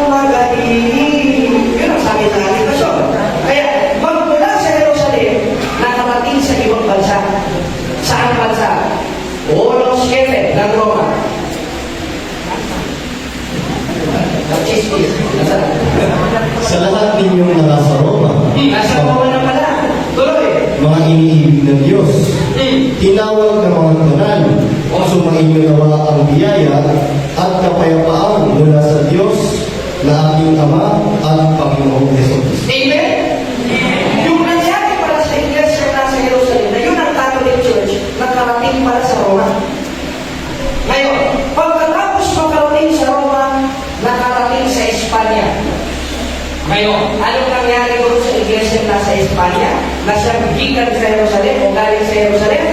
[SPEAKER 1] Chismis. Nasaan?
[SPEAKER 2] Sa lahat ninyong nasa Roma,
[SPEAKER 1] Nasa Roma na pala. Tuloy.
[SPEAKER 2] mga iniibig ng Diyos, tinawag ng mga tunal, o sumainyo nawa ang biyaya at kapayapaan mula sa Diyos na ating Ama at Panginoong Hesus.
[SPEAKER 1] Amen? Yung nangyari para sa iglesia na sa Jerusalem, na yun ang Catholic Church, nakarating para sa Roma. Ngayon, pagkatapos makarating sa Roma, nakarating sa Espanya. Ngayon, anong nangyari doon sa iglesia na sa Espanya? Na siyang gikan sa Jerusalem o galing sa Jerusalem?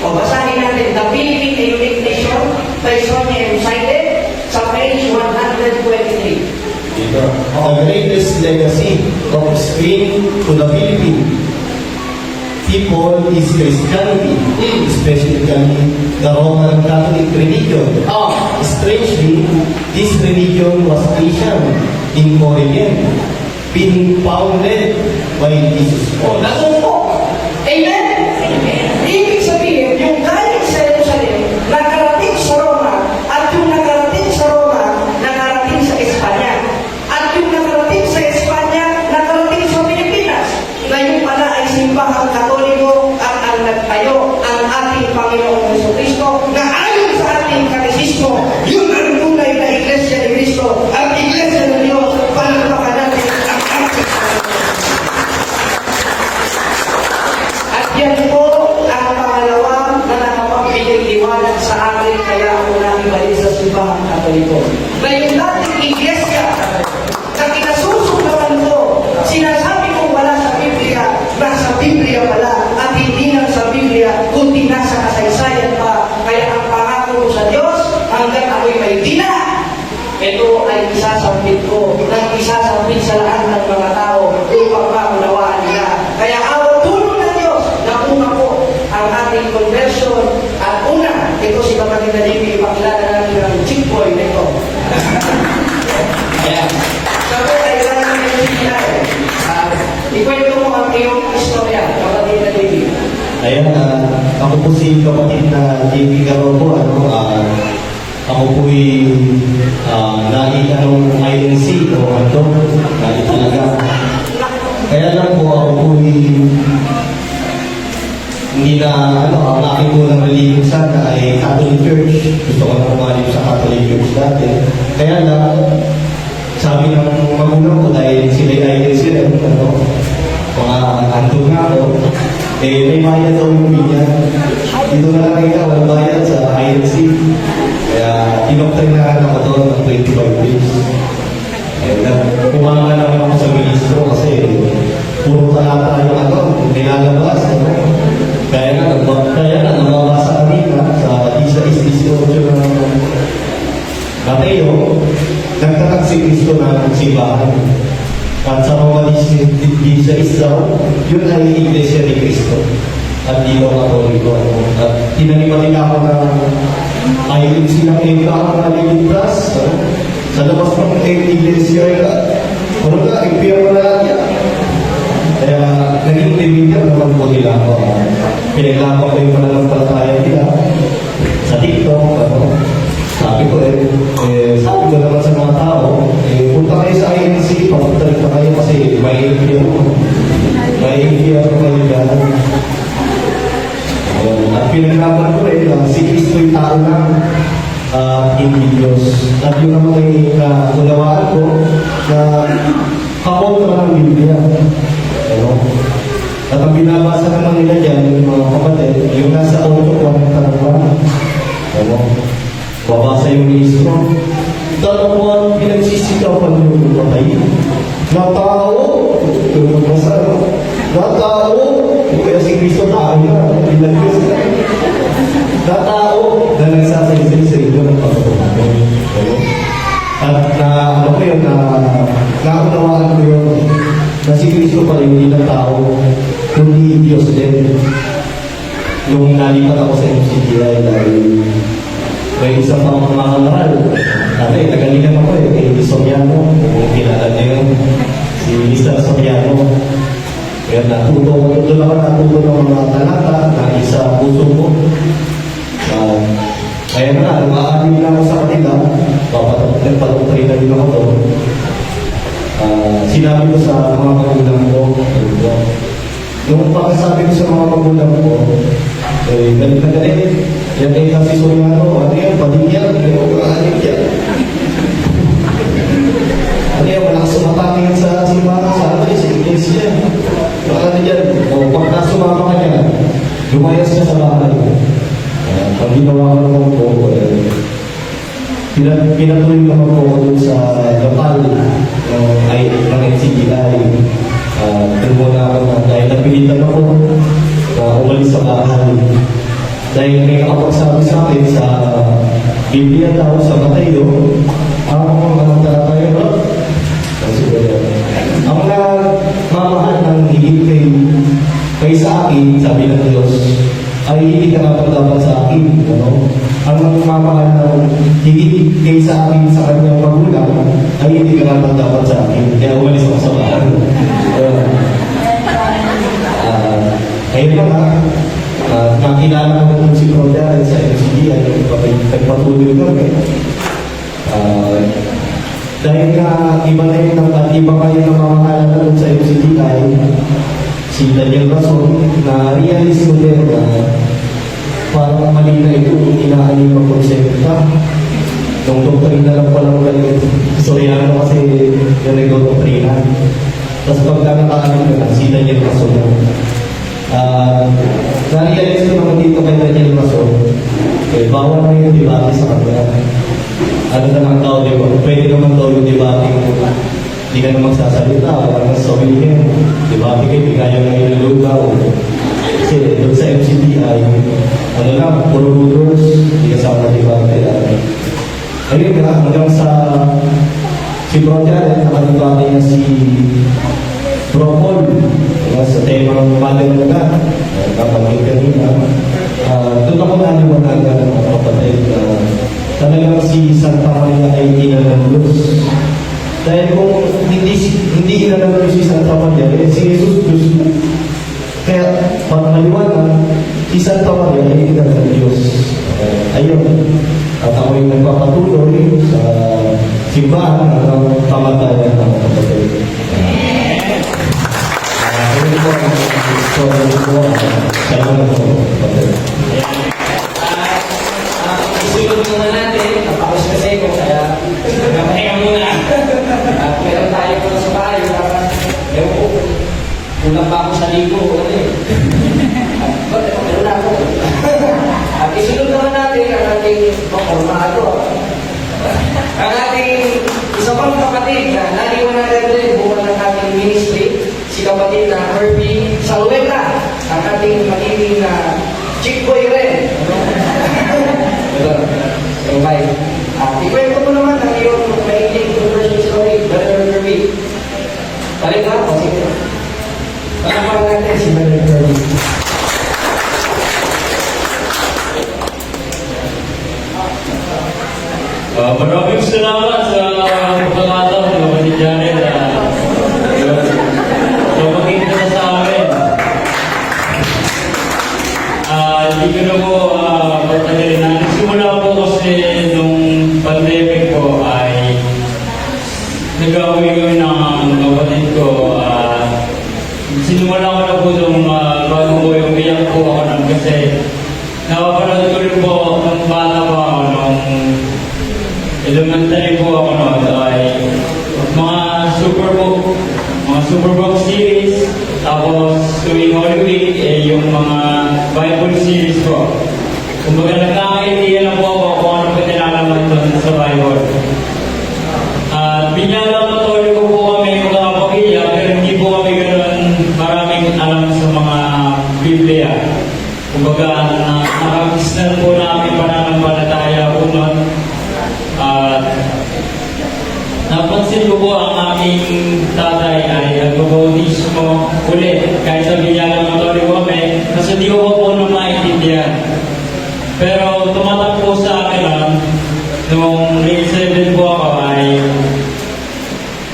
[SPEAKER 1] O basahin natin, the Philippine a unique nation, Tysonia recited sa page 123.
[SPEAKER 2] The greatest legacy of Spain to the Philippine people is Christianity, especially the Roman Catholic religion.
[SPEAKER 1] Oh,
[SPEAKER 2] Strangely, this religion was Christian in origin, being founded by Jesus
[SPEAKER 1] oh,
[SPEAKER 2] Christ.
[SPEAKER 1] nasumpo. Amen? Ibig sabihin, yung galing sa Jerusalem, nakarating sa Roma, at yung nakarating sa Roma, nakarating sa Espanya. At yung nakarating sa Espanya, nakarating sa Pilipinas. Ngayon pala ay simbahang Katoliko at ang nagtayo ang ating Panginoong Jesucristo na ayon sa ating katekismo, yun ang tunay na Iglesia ni Cristo, ang Iglesia ng Diyos, palalapakan natin ang ating At yan po ang pangalawa na nakapagbigay liwanag sa akin, kaya ako nakibalik sa simbahang Katoliko. Na yung dating iglesia na kinasusundan ko, sinasabi kong wala sa Biblia, nasa Biblia pala, at hindi lang sa Biblia, kundi nasa kasaysayan pa. Kaya ang pangako ko sa Diyos, hanggang ako'y may dila, ito ay isasampit ko, nang isasampit sa lahat ng mga tao upang maunawaan nila. Kaya awa tulong ng Diyos, nauna po ang ating conversion. At una, ito si Kapatid Nalibi, ipakilala natin ang chick boy na ito. Ayan. Sa po ay lang ng sinay. Ikwento mo ang iyong istorya, Kapatid Nalibi.
[SPEAKER 2] Ayan, ako po si kapatid na J.P. Garopo. Ako po'y nakita ng INC o ano, talaga. Kaya lang po ako po'y hindi na, ang aking unang religion sana ay Catholic Church. Gusto ko na umalim sa Catholic Church dati. Kaya lang, sabi ng magulang ko dahil sila ay sila, mga andun nga ako, may bayad daw yung binyan. Dito na lang ikaw, walang bayad sa INC. Kaya, inoktrainahan ako doon ng 25 days. Kumanga naman ako sa ministro kasi puro talata yung nilalabas. Kaya nga, namabasa kanina sa isa-is-18 ng Mateo, nagtatag si Cristo na simbahan. At sa mga isa-is daw, yun ay Iglesia ni Cristo. At di daw Katoliko. At tinanimatin ako na ayun silang iba ang naliligtas. Sa labas ng Iglesia, ano na, impiyano na lahat yan. Kaya naging timidyan naman po nila ako. Pinaglaban ko yung pananampalataya nila sa TikTok. Sabi ko sabi ko naman sa mga tao, punta kayo sa INC, papuntalit na kayo kasi may impiyano. May impiyano kayo dyan. At pinaglaban ko si Cristo yung tao lang. Hindi Diyos. At yun naman ay unawaan ko na kakontra ng Biblia. At ang binabasa naman nila dyan, yung mga kapatid, yung nasa auto ko ang tanong babasa yung ministro. Tanong mo ang pinagsisikapan yung patay. Natao! Natao! Kaya si Cristo tao na. Pinag-Diyos na. Natao na nagsasaysay sa inyo ng pagkakulang. At naunawaan ko yun na si Cristo pa rin hindi na tao, kundi Diyos din. Nung nalipat ako sa MCGI dahil may isang mga kangaral. Tagaligan ako kay Soriano. Kung kilala niyo yun, si Mr. Soriano. Kaya doon ako natuto ng mga talata na isa puso ko. Kaya na, umaamin na ako sa kanila, nagpatoktrina din ako doon. Sinabi ko sa mga magulang ko, nung pagkasabi ko sa mga magulang ko, galit na galit. Yan ay kasi Soriano, ano yan, paligyan, ano yan. Ano yan, malakas sumatake yan sa simbahan, sa iglesia. Ano yan, pag nasumama ka niya, lumayas ka sa bahay. Pag ginawa ko naman po, pinatuloy naman po ako dun sa lokal ng NCBI. Doon muna ako na dahil napilitan ako na umalis sa bahay. Dahil may nakapagsabi sa akin sa Biblia daw sa Mateo, ang mga talataya ba? Ang nagmamahal ng higit kay sa akin, sabi ng Diyos, ay hindi ka dapat sa akin. Ano? Ang nagmamahal ng higit kay sa akin sa kanyang magulang, ay hindi ka dapat sa akin. Kaya umalis ako sa bahay. Ayun lang ha. Nakilala ko si Brother sa MCD ay nagpatuloy kami. Dahil nga iba na yung iba kayo na mamahala na sa MCD ay si Daniel Rason na realist ko din na parang mali na ito inaanin ng konsepta. Nung doktrina lang palang galing Soriano kasi yung nag-doktrina. Tapos pagka nakaanin ko na si Daniel Rason na-realize ko naman dito kay Daniel Rason, bawal na yung debate sa kanya. Ano na lang tao, di ba? Pwede naman daw yung debate mo. Hindi ka na magsasalita, wala nang sabihin. Debate kayo, hindi kaya nga ilulugaw. Kasi doon sa MCBI, ano lang, puro rulers, hindi kasama debate. Ayun nga, hanggang sa si Bro Jared, nakadebate niya si Bro Paul, sa tema ng Mother na kapag kanina. Doon ako naniwanagan ng mga kapatid na talagang si Santa Maria ay ina ng Diyos. Dahil kung hindi ina ng Diyos si Santa Maria, si Jesus Diyos. Kaya pag maliwanag, si Santa Maria ay ina ng Diyos. Ayun. At ako yung nagpapatuloy sa simbahan ng kamatayan ng mga kapatid. Ayun po ang story ko. Salamat po, kapatid.
[SPEAKER 1] Isunod muna natin, tapos kasi kung kaya namahinga muna. Meron tayo po sa bahay, ewan ko, kulang pa ako sa ligo, ano eh. Meron na ako. At isunod naman natin ang ating formado. Ang ating isa pang kapatid na naniwan natin rin buwan ng ating ministry, si kapatid na Herbie Salweta, ang ating magiging chick boy rin. So, bye. Ikwento mo naman ang iyong maiging conversion story, Brother Kirby. Balik na ako, sige. Pagkakulang natin si Brother Kirby.
[SPEAKER 3] Maraming salamat sa pagkakataon ng mga Janet. Magiging na sa amin. Hindi ko na po pagkakalin na. Nagsimula po kasi nung pandemic po ay nag-away kami ng kapatid ko. Sinumala ko na po nung bago ko yung iyak po ako nang kasi nakapanood ko rin po nung bata pa ako nung elementary po ako noon ay mga Superbook series, tapos tuwing Holy Week yung mga Bible series po. Kumbaga nagkakaintiyan na po ako kung ano po nilalaman doon sa Bible. At binyalang Katoliko po kami magkakapamilya, pero hindi po kami ganoon maraming alam sa mga Biblia. Kumbaga nakakisnan po namin pananampalataya po noon. Napansin ko po ang aming tatay ay nagbabautismo ulit kahit sa binyagang Katoliko kami kasi di ko po nung maintindihan. Pero tumatak po sa akin nung grade 7 po ako ay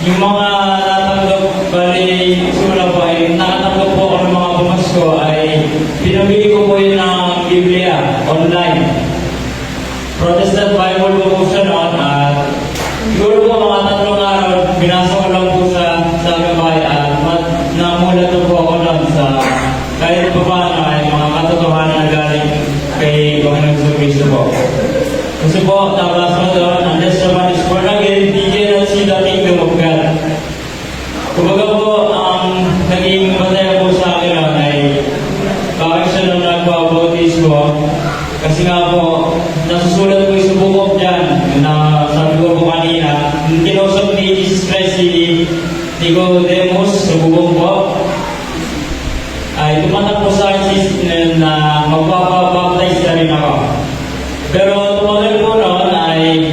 [SPEAKER 3] yung mga natanggap bali sula po ay nakatanggap po ako ng mga pamasko ay pinabili ko po yun ng Biblia online. binasa ko lang po sa gabay at namulat po ako lang sa kahit pa paano ay mga katotohanan na galing kay Panginoon Kristo po. Kasi po, tabas mo doon, unless someone is born again, he cannot see the kingdom of God. Kumbaga po, ang naging bataya po sa akin lang ay bakit siya nung nagpabautis ko. Kasi nga po, nasusulat po yung subukop dyan na sabi ko po kanina, kinausap ni Jesus Christ si Nicodemus, subukop po. Ay tumatak po sa akin na magpapabaptize na rin ako. Pero tumagal po noon ay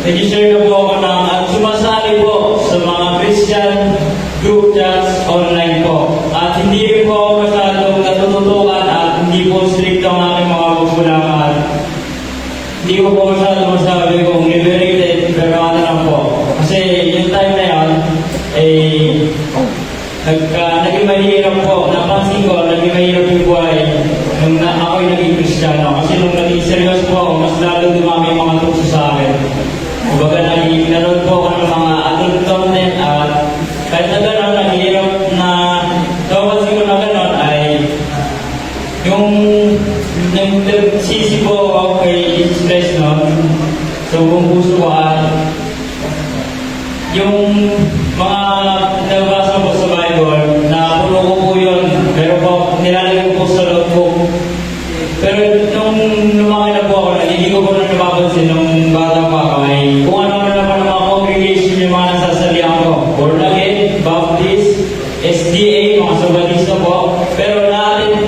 [SPEAKER 3] nag-share na po ako ng at sumasali po sa mga Christian group chats online po. At hindi rin po ako masyadong natututukan at hindi po strict ang aking mga pagkulangan. Hindi ko po masyadong masabi kung liberated, pero ano lang po. Kasi yung time na yun, naging mahirap po. Napansin ko, naging mahirap yung buhay nung ako'y naging Kristiyano. Kasi nung naging serious po ako, mas lalo dumami yung mga tukso sa akin. Kumbaga, nanood po ako ng mga adult content at kahit na gano'n, naghihirap na napansin ko na gano'n ay yung nagsisi po ako kay Jesus Christ noon. So, kung gusto ko at yung mga nabasa po sa Bible, na puno ko po yun, pero po, nilalagay ko po sa notebook. Pero nung lumaki na po ako, hindi ko po na napapansin nung bata pa ako, ay kung ano naman ang mga congregation yung mga nasasalihan ko. Born again, Baptist, SDA, mga Sabatista po. Pero natin,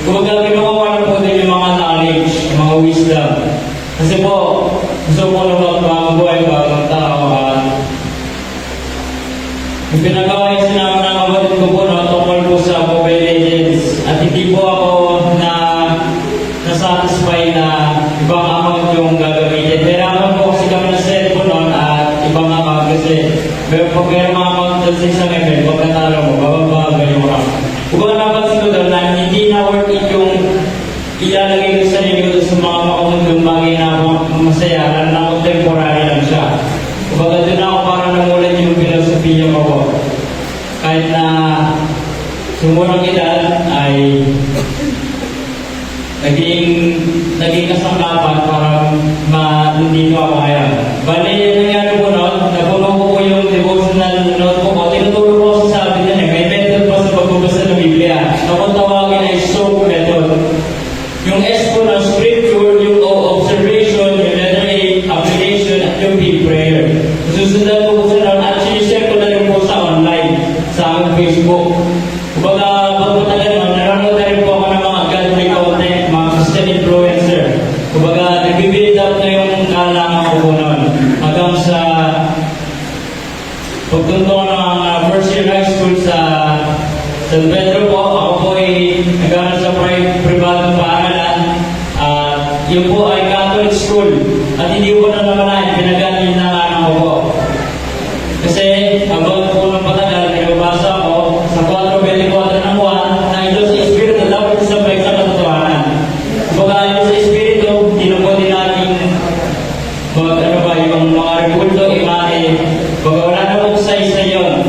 [SPEAKER 3] kumbaga kinukuha na po din yung mga knowledge, yung mga wisdom. Kasi po, gusto ko na magbuhay bagong tao at yung pinagawa yung sinabi ng kapatid ko po, no, tungkol po sa Mobile Legends. At hindi po ako na-satisfy na ibang account yung gagamitin. Kailangan po kasi kami ng cellphone noon at ibang account kasi pag mayroong mga account doon sa isang email, pag natalo mo, bababa yung account. Kung napansin ko doon na hindi na worth it yung ilalagay ko sa sarili ko sa mga makamundong bagay na masaya, na contemporary lang siya. Kumbaga doon ako parang namulat yung filosofiya ko po. Kahit na sumurang edad ay naging kasangkapan para nandito ako ngayon. Bali, nangyari po noon, napuno ko po yung devotional note ko. Tinuturo ko sa sabi niya, may method pa sa pagbabasa ng Biblia. Kung tawagin ay SOAP method. Yung S po ng scripture, yung O, observation, yung letter A, application, at yung B, prayer. Susundan ko po sa noon at sinishare ko na rin po sa online, sa aking Facebook. Kumbaga, pagpatagal mo, nanonood na rin po ako ng mga godly content, mga Christian influencer. Kumbaga, nag-build up na yung kalaman ko po noon. Hanggang sa pagtunto ko ng first year high school sa San Pedro po, ako po ay nag-aaral sa private paaralan. Yun po ay Catholic school. At hindi ko na namalayan, pinagaling na anak ko po. Kasi habang po ng patagal, nagbabasa ako sa 4:24 ng 1 na ito sa Espiritu dapat isabay sa katotohanan. Kumbaga ito sa Espiritu, tinupo din natin yung mga repulto, imane. Kumbaga wala na po sa isa yun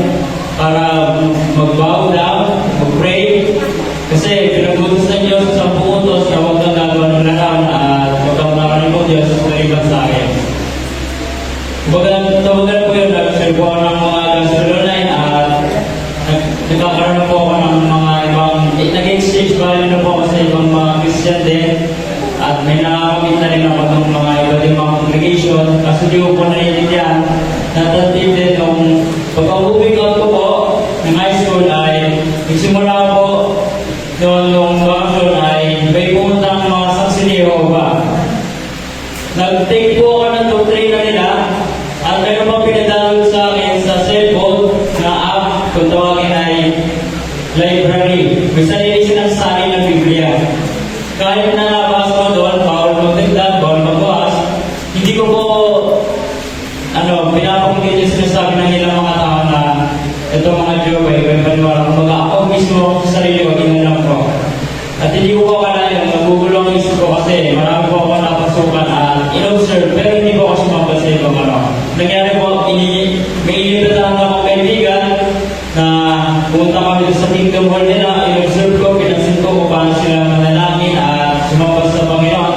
[SPEAKER 3] para mag-bow down, mag-pray. Kasi pinugutos ng Diyos sa puutos na huwag kang gagawa ng lakaan at huwag kang nakarin mo Diyos sa kaliban sa akin. Tawagan po yun, nag-share po ako ng mga gospel online at nagkakaroon po ako ng mga ibang, nag-exchange value na po ako sa ibang mga Christian din at may nakakamit na rin ako ng mga iba din mga congregation kasi di ko po naiintindihan natatid din nung pagka-moving out ko po ng high school ay nagsimula po nung bakasyon ay may pumunta ng mga saksi ni Jehovah. Nag-take po ako ng doktrina nila at meron pa pinadalog sa akin sa cellphone na app kung tawagin ay library. May sarili silang sari ng Biblia. Kahit na nabasa ko doon, bawal magdagdag, bawal magbukas, hindi ko po pinapakinggan yung sinasabi ng ilang mga tao na ito mga Joey, may paniwala. Kumbaga ako mismo sa sarili ko, ginalang ko. At hindi ko po kalayan, nagugulo ang isip ko kasi marami po ako napasukan at in-observe, pero hindi po ako sumapat sa ibang ano. Nangyari po, may inibitahan akong kaibigan na pumunta kami doon sa Kingdom Hall nila, i-observe ko, pinansin ko kung paano sila manalangin at sumambas sa Panginoon.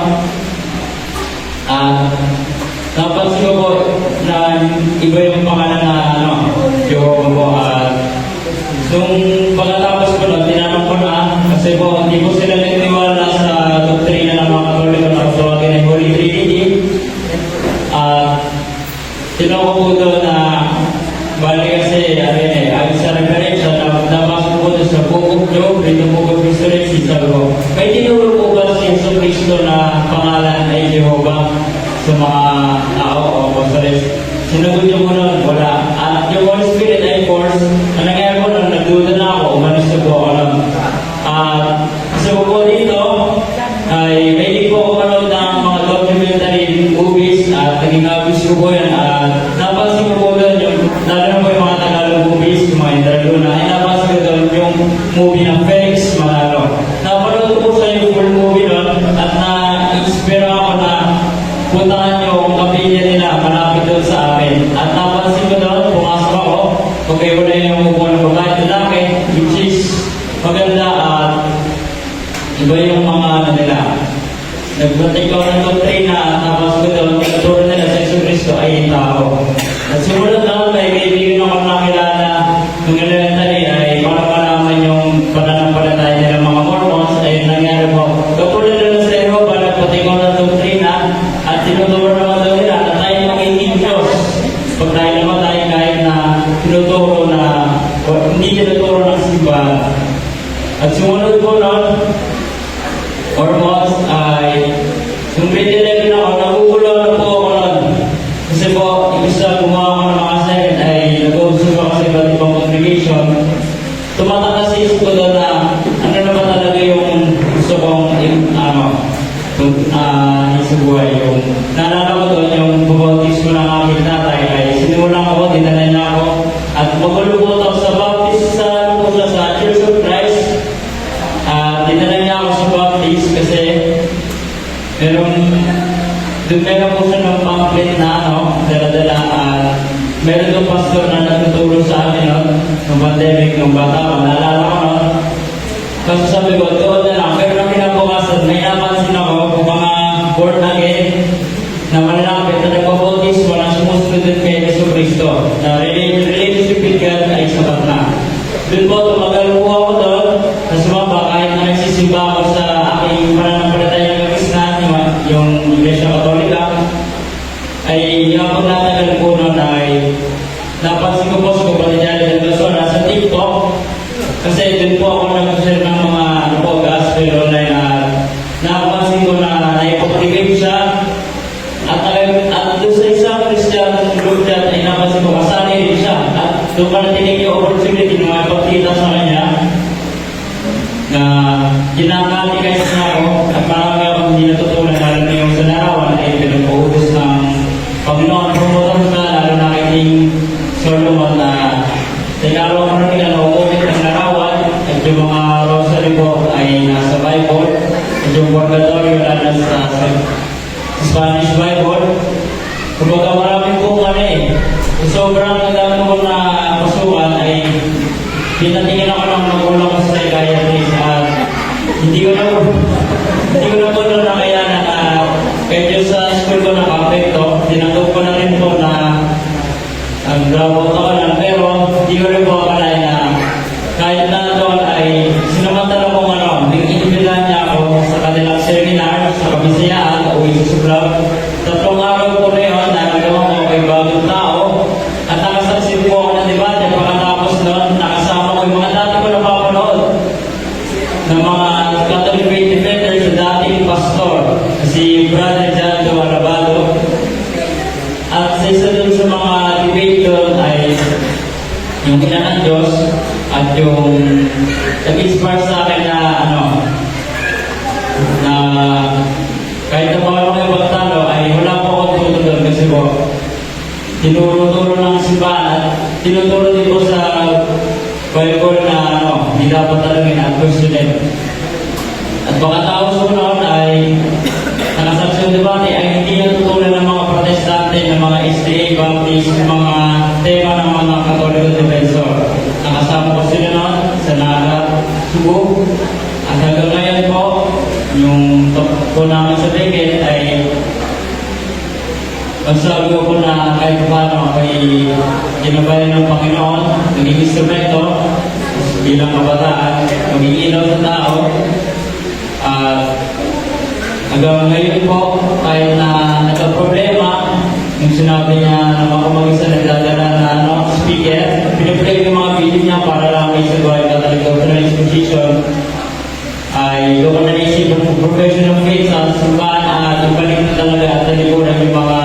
[SPEAKER 3] At napansin ko po na iba yung pangalan na Jehovah po. At nung pagkatapos ko na, tinanong ko na, kasi po hindi ko sila nagtiwala sa doktrina ng mga Katoliko na tawagin ay Holy Trinity. At tinanong ko po doon na bali kasi ay sa referensya na nabasa ko doon sa Book of Job, dito Book of History, sabi ko, may tinuro po ba si Jesus Cristo na pangalan ay Jehovah sa mga tao o apostles? Sinagot niyo mo nun, wala. At yung Holy Spirit ay force, ang nangyari ko nun, nagduda na ako, umalis na po ako nun. At kasi po dito, ay may po ako manood ng mga documentary movies at naging abis ko po yan. At napansin ko po doon yung, lalo na po yung mga Tagalog movies, yung mga Indraluna, ay napansin ko doon yung movie ng Felix Manalo. Napanood ko po sa yung full movie doon at na-inspire ako na puntahan yung kapilya nila malapit doon sa amin. At napansin ko doon, pumasok ako, wala yung upo ng babae lalaki, which is maganda at iba yung mga nila. Nagbatik ako ng doktrina at napasok ko doon, katuro nila sa Yesu Cristo ay tao. At simulat na may kaibigan ako nakilala ng elementary ay para malaman yung pananampalataya nila mga Mormons ay nangyari po. Katulad nila sa Europa, nagbatik ako ng doktrina at tinuturo naman daw nila na tayo magiging Diyos. Pag tayo naman tayo kahit na tinuturo na o hindi tinuturo ng simbahan. At sumunod po nun, Mormons ay yung grade 11 ako, nagugulo na po ako nun. Kasi po, ibig sa gumawa ko ng mga second ay nag-observe ako sa iba't ibang congregation. Tumatakasisip ko doon na ano naman talaga yung gusto kong sa buhay. Yung naalala ko doon, yung bubautismo ng aking tatay ay sinimulan ko, dinala niya ako at magulubot ako sa baptist sa Church of Christ. Dinala niya ako sa baptist kasi meron po siya ng pamphlet na dala-dala at meron doon pastor na nagtuturo sa amin nung pandemic, nung bata ko, naalala ko nun. Kasi sabi ko, doon na lang, pero nang pinabukasan, may napansin ako kung mga born again na malalapit na nagpabautismo na sumusunod din kay Yesu Cristo na relationship with God ay sapat na. Doon po, tumagal po ako doon na sumamba kahit na nagsisimba ako sa aking pananampalatayang kapisnan, yung Iglesia Katolika, ay yung pagtatagal po noon ay napansin ko po sa kapatid niya ng sa TikTok kasi doon po ako nag-share ng mga gospel online at napansin ko na naipag-trigate siya at doon sa isang Christian group chat ay napansin ko kasali rin siya at doon ka natinig yung opportunity na maipagkita sa kanya na ginakatikais na ako at marami akong hindi natutunan lalo na yung sa larawan ay pinag-uubos ng Panginoon pumutang na lalo na King Solomon na tinaraw ko na nila na umumit ng larawan at yung mga rosary po ay nasa Bible at yung purgatorio lalo sa Spanish Bible. Kumbaga maraming po sobrang dami ko na pasukan ay pinatingin ako ng magulang ko sa psychiatrist at hindi ko na po na nakayanan na kahit yung sa school ko nakapekto, tinanggap ko na rin po na ang drabot ako lang, pero hindi ko rin po akalain na kahit na doon ay sinamantala kong nag-inibila niya ako sa kanilang seminar sa Kabisayaan o Jesus Club. 3 araw po na yun, nagagawa ko kay bagong tao at nakasaksi po ako ng debate. Pagkatapos noon, nakasama ko yung mga dati ko napapanood ng mga Catholic faith defenders sa dating pastor, si Brother John Duarabado. At sa isa dun sa mga debate doon ay yung ina ng Diyos at yung nag-inspire sa akin na na kahit na baka ako yung pagtalo ay wala po akong tutulog kasi po tinuro-turo ng simbahan at tinuturo din po sa Bible na hindi dapat talangin at questionin. At pagkatapos ko noon ay nakasaksi yung debate ay hindi natutunan ng mga protestante, ng mga SDA, Baptist, ng mga problema ng mga Katoliko defensor. Nakasama ko sila noon sa Naga, Cebu. At hanggang ngayon po, yung top po namin sa Benguet ay magsabi ko na kahit paano ay ginabayan ng Panginoon, naging instrumento bilang kabataan, maging ilaw sa tao. At hanggang ngayon po, kahit na nagka-problema, yung sinabi niya na makamag-isa nagdadala na speaker, piniplay yung mga video niya para lang may sa Duay Catholic Doctrinal Exposition, ay doon ko naisip ng profession of faith sa simbahan at ibalik na talaga at talikuran yung mga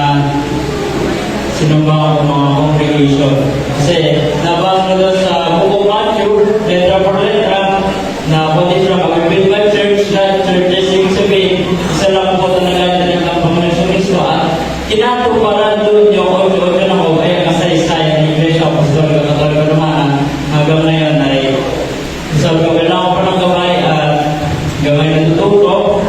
[SPEAKER 3] sinumbahan ng mga congregation. Kasi nabasa na doon sa Book of Matthew, letra for letra, na pati siya mag-build by church, that churches yung sabihin, isa lang po talaga ng Panginoon sa Kristo at kinatuparan doon yung 8-8 na ko ay kasay-say ng Iglesia Apostolica Católica Romana hanggang ngayon ay sabi ko, kailangan ko pa ng gabay at gabay na tututo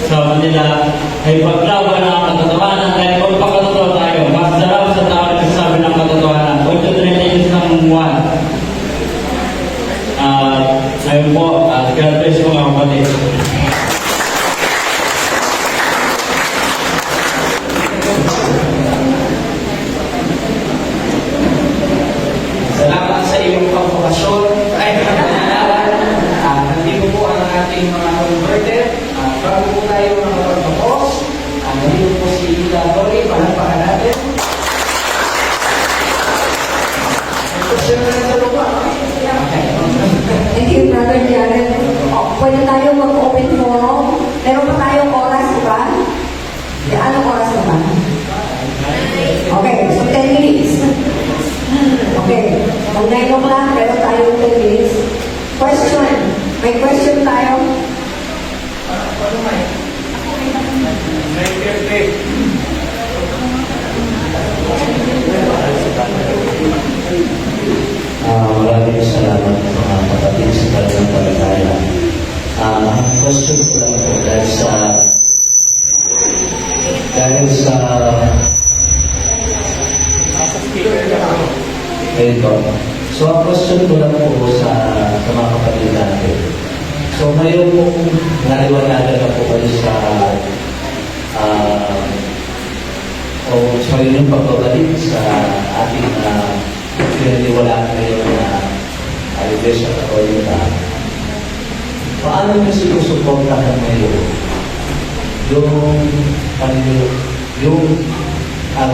[SPEAKER 3] sa kanila ay paglaban ng katotohanan dahil kung pagkatotoo tayo, mas sarap sa tao na sabi ng katotohanan. 8:36 ng 1. Ayun po, at God bless po mga kapatid.
[SPEAKER 1] Salamat sa iyong pagpapasyon. Ay, nandito po ang ating mga converted. Bago po tayo makapagpapos, nandito po si Ida Dory, panampakan natin. Question na lang sa lupa.
[SPEAKER 4] Thank you, Brother Jared. Pwede tayo mag-open forum. Meron pa tayong oras, di ba? Anong oras na ba? Okay, so 10 minutes. Okay, mag 9 o'clock, meron tayong 10 minutes. Question. May question tayo?
[SPEAKER 5] Maraming salamat mga kapatid sa kanilang paligaya. Question ko lang po dahil sa ito. So, ang question ko lang po sa mga kapatid natin. So, ngayon po, naliwanagan na po kayo sa yung pagbabalik sa ating pinaniwalaan ngayon na Iglesia Católica. Paano nyo sinusuportahan ngayon yung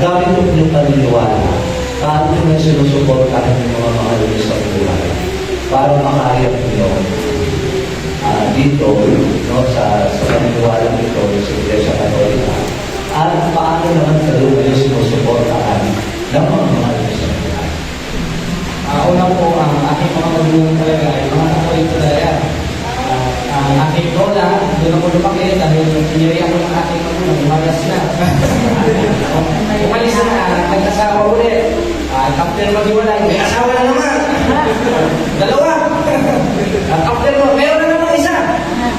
[SPEAKER 5] gamit mo yung paniniwala? Paano nyo sinusuportahan yung mga mahal nyo sa buhay para makahayap nyo dito, no, sa paniniwala nito sa Iglesia Católica? At paano naman kayo ngayon sinusuportahan ng mga mahal nyo sa buhay?
[SPEAKER 1] Una po, ang aking mga magulang talaga ay mga Katolik talaga. Ang aking lola, doon ako lumaki dahil piniriyan ko ng aking magulang, umalas na. Umalis na, nagkasawa ulit. After mag-iwalay, may asawa na naman. Dalawa. After mo, meron na naman isa.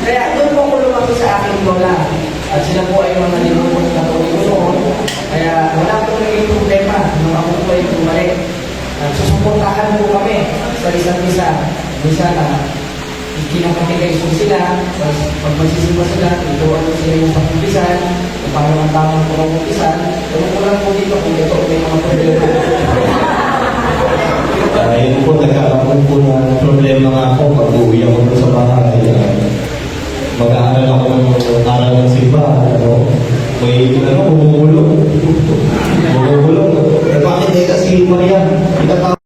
[SPEAKER 1] Kaya doon po ako lumaki sa aking lola. At sila po ay mga nalilungkot na Katoliko noon. Kaya wala po naging problema nung ako po ay bumalik. Susuportahan po kami sa isa't isa. Minsan kinakatigay po sila, pag magsisimba sila, ituwan po sila yung pag-umpisan, kung paano ang tamang pag-umpisan, ewan ko lang po dito kung ito may mga problema.
[SPEAKER 2] Yun po, nagkakaroon po ng problema nga ako pag uwi ako sa bahay. Mag-aaral ako ng aral ng simbahan. May umulong.